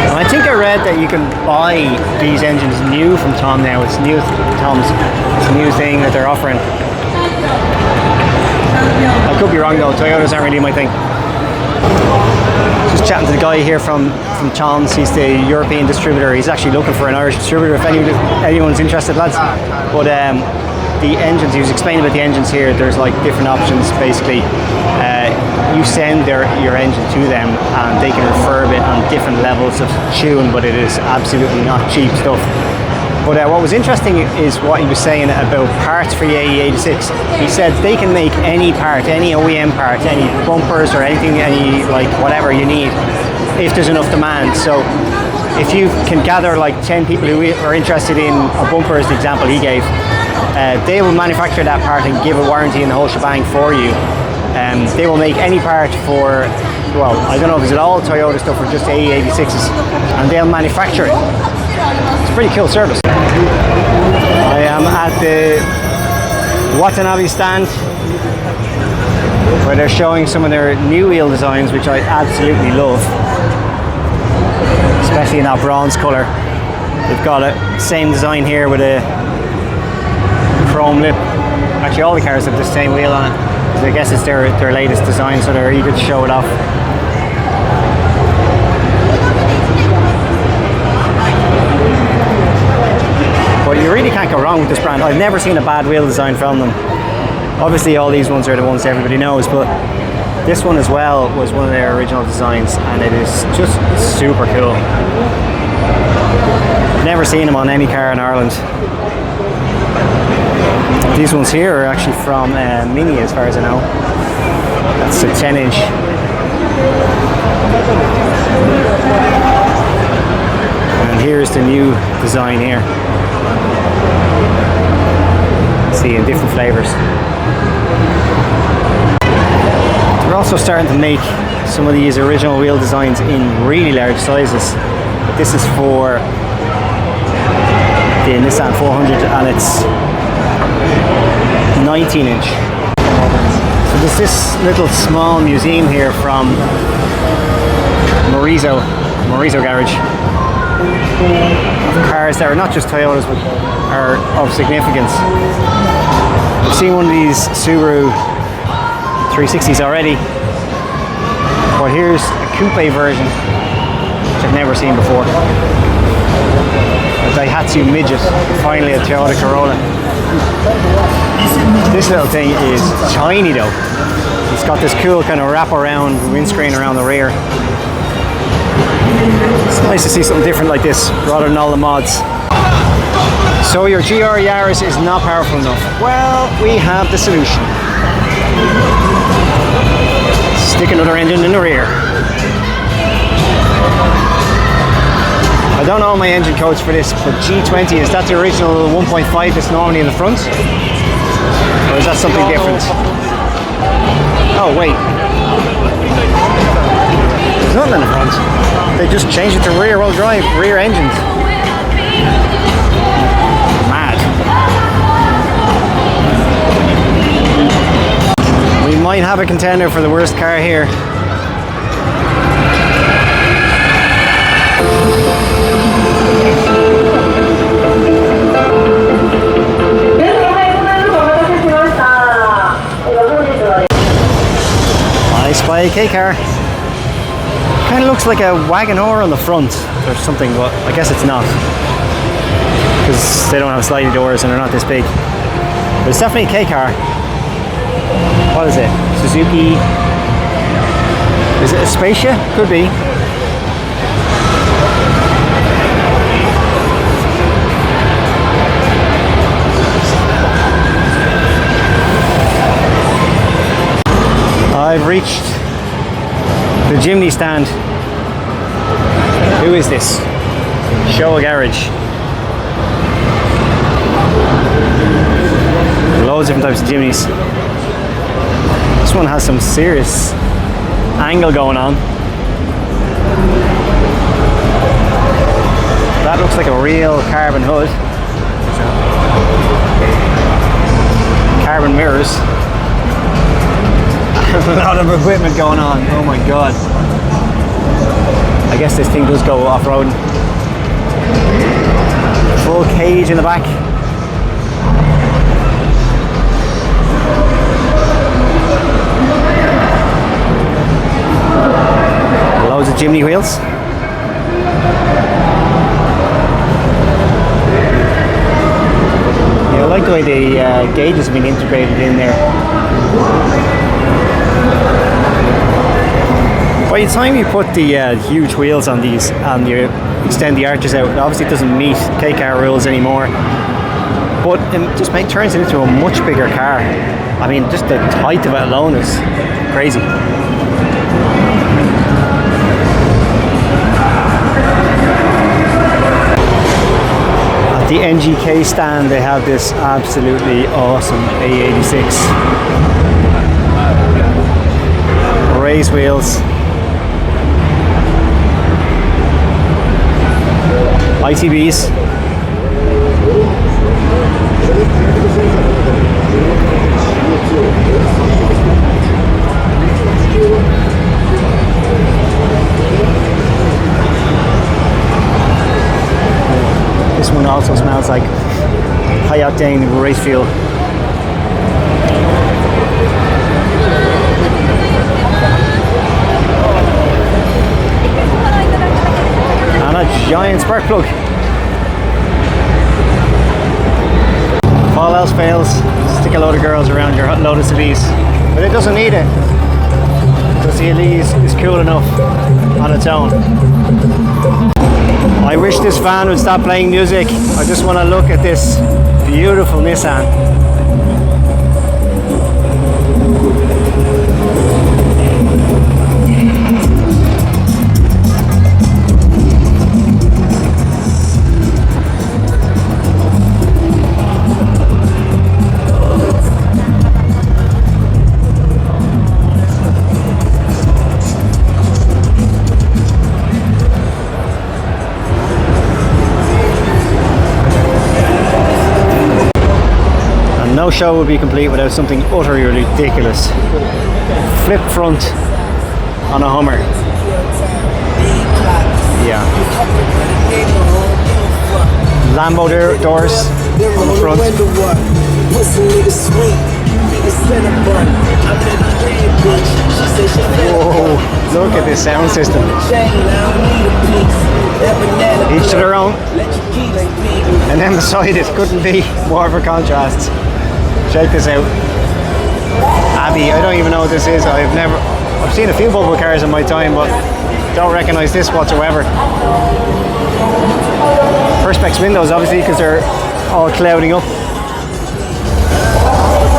I think I read that you can buy these engines new from Tom now. It's new, Tom's. It's a new thing that they're offering. I could be wrong though. Toyotas aren't really my thing. Just chatting to the guy here from Tom's. He's the European distributor. He's actually looking for an Irish distributor if anyone's interested, lads. But the engines, he was explaining about the engines here. There's like different options basically. You send your engine to them and they can refurb it on different levels of tune, but it is absolutely not cheap stuff. But what was interesting is what he was saying about parts for the AE86. He said they can make any part, any OEM part, any bumpers or anything, any like whatever you need, if there's enough demand. So if you can gather like 10 people who are interested in a bumper, as the example he gave, they will manufacture that part and give a warranty and the whole shebang for you. They will make any part for, well, I don't know if it's all Toyota stuff or just AE86s, and they'll manufacture it. It's a pretty cool service. I am at the Watanabe stand where they're showing some of their new wheel designs, which I absolutely love, especially in that bronze colour. They've got a same design here with a chrome lip. Actually, all the cars have the same wheel on it. I guess it's their latest design, so they're eager to show it off. But you really can't go wrong with this brand. I've never seen a bad wheel design from them. Obviously all these ones are the ones everybody knows, but this one as well was one of their original designs and it is just super cool. I've never seen them on any car in Ireland. These ones here are actually from Mini, as far as I know. That's a 10-inch. And here's the new design here. See, in different flavours. They're also starting to make some of these original wheel designs in really large sizes. But this is for the Nissan 400 and it's 19-inch. So there's this little small museum here from Morizo Garage of cars that are not just Toyotas but are of significance. I've seen one of these Subaru 360s already, but here's a coupe version which I've never seen before. A Daihatsu Midget, finally a Toyota Corolla. This little thing is tiny though. It's got this cool kind of wrap-around windscreen around the rear. It's nice to see something different like this rather than all the mods. So your GR Yaris is not powerful enough. Well, we have the solution. Stick another engine in the rear. I don't know my engine codes for this, but G20, is that the original 1.5 that's normally in the front? Or is that something different? Oh wait. There's nothing in the front. They just changed it to rear wheel drive, rear engines. Mad. We might have a contender for the worst car here. I spy a K car. Kind of looks like a Wagoneer on the front or something, but I guess it's not. Because they don't have sliding doors and they're not this big. But it's definitely a K car. What is it? Suzuki. Is it a Spacia? Could be. I've reached the Jimny stand. Who is this? Showa Garage. Loads of different types of Jimnys. This one has some serious angle going on. That looks like a real carbon hood. Carbon mirrors. A lot of equipment going on. Oh my god. I guess this thing does go off-roading. Full cage in the back. Loads of Jimny wheels. Yeah, I like the way the gauges have been integrated in there. By the time you put the huge wheels on these and you extend the arches out, obviously it doesn't meet K-car rules anymore, but it just turns it into a much bigger car. I mean, just the height of it alone is crazy. At the NGK stand they have this absolutely awesome A86. Race wheels. ITBs. This one also smells like high octane race fuel. And a giant spark plug. If all else fails, stick a load of girls around your Lotus Elise. But it doesn't need it, because the Elise is cool enough on its own. I wish this van would stop playing music. I just want to look at this beautiful Nissan. No show would be complete without something utterly ridiculous. Flip front on a Hummer. Yeah. Lambo doors on the front. Whoa, look at this sound system. Each to their own. And then beside it couldn't be more of a contrast. Check this out. Abbey, I don't even know what this is. I've seen a few bubble cars in my time, but don't recognize this whatsoever. Perspex windows, obviously, because they're all clouding up.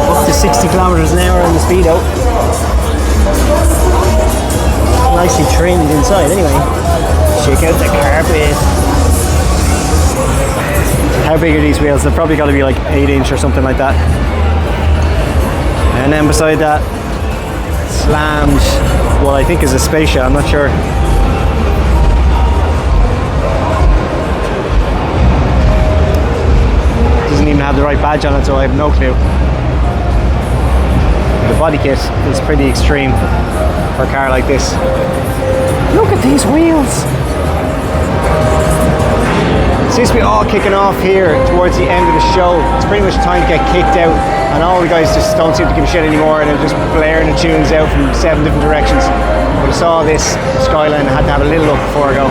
Up to 60 kilometers an hour on the speedo. Nicely trimmed inside, anyway. Check out the carpet. How big are these wheels? They've probably got to be like 8-inch or something like that. And then beside that, slammed what I think is a Spacia, I'm not sure. Doesn't even have the right badge on it, so I have no clue. The body kit is pretty extreme for a car like this. Look at these wheels! It seems to be all kicking off here towards the end of the show. It's pretty much time to get kicked out. and all the guys just don't seem to give a shit anymore, and they're just blaring the tunes out from 7 different directions. But I saw this skyline and had to have a little look before I go.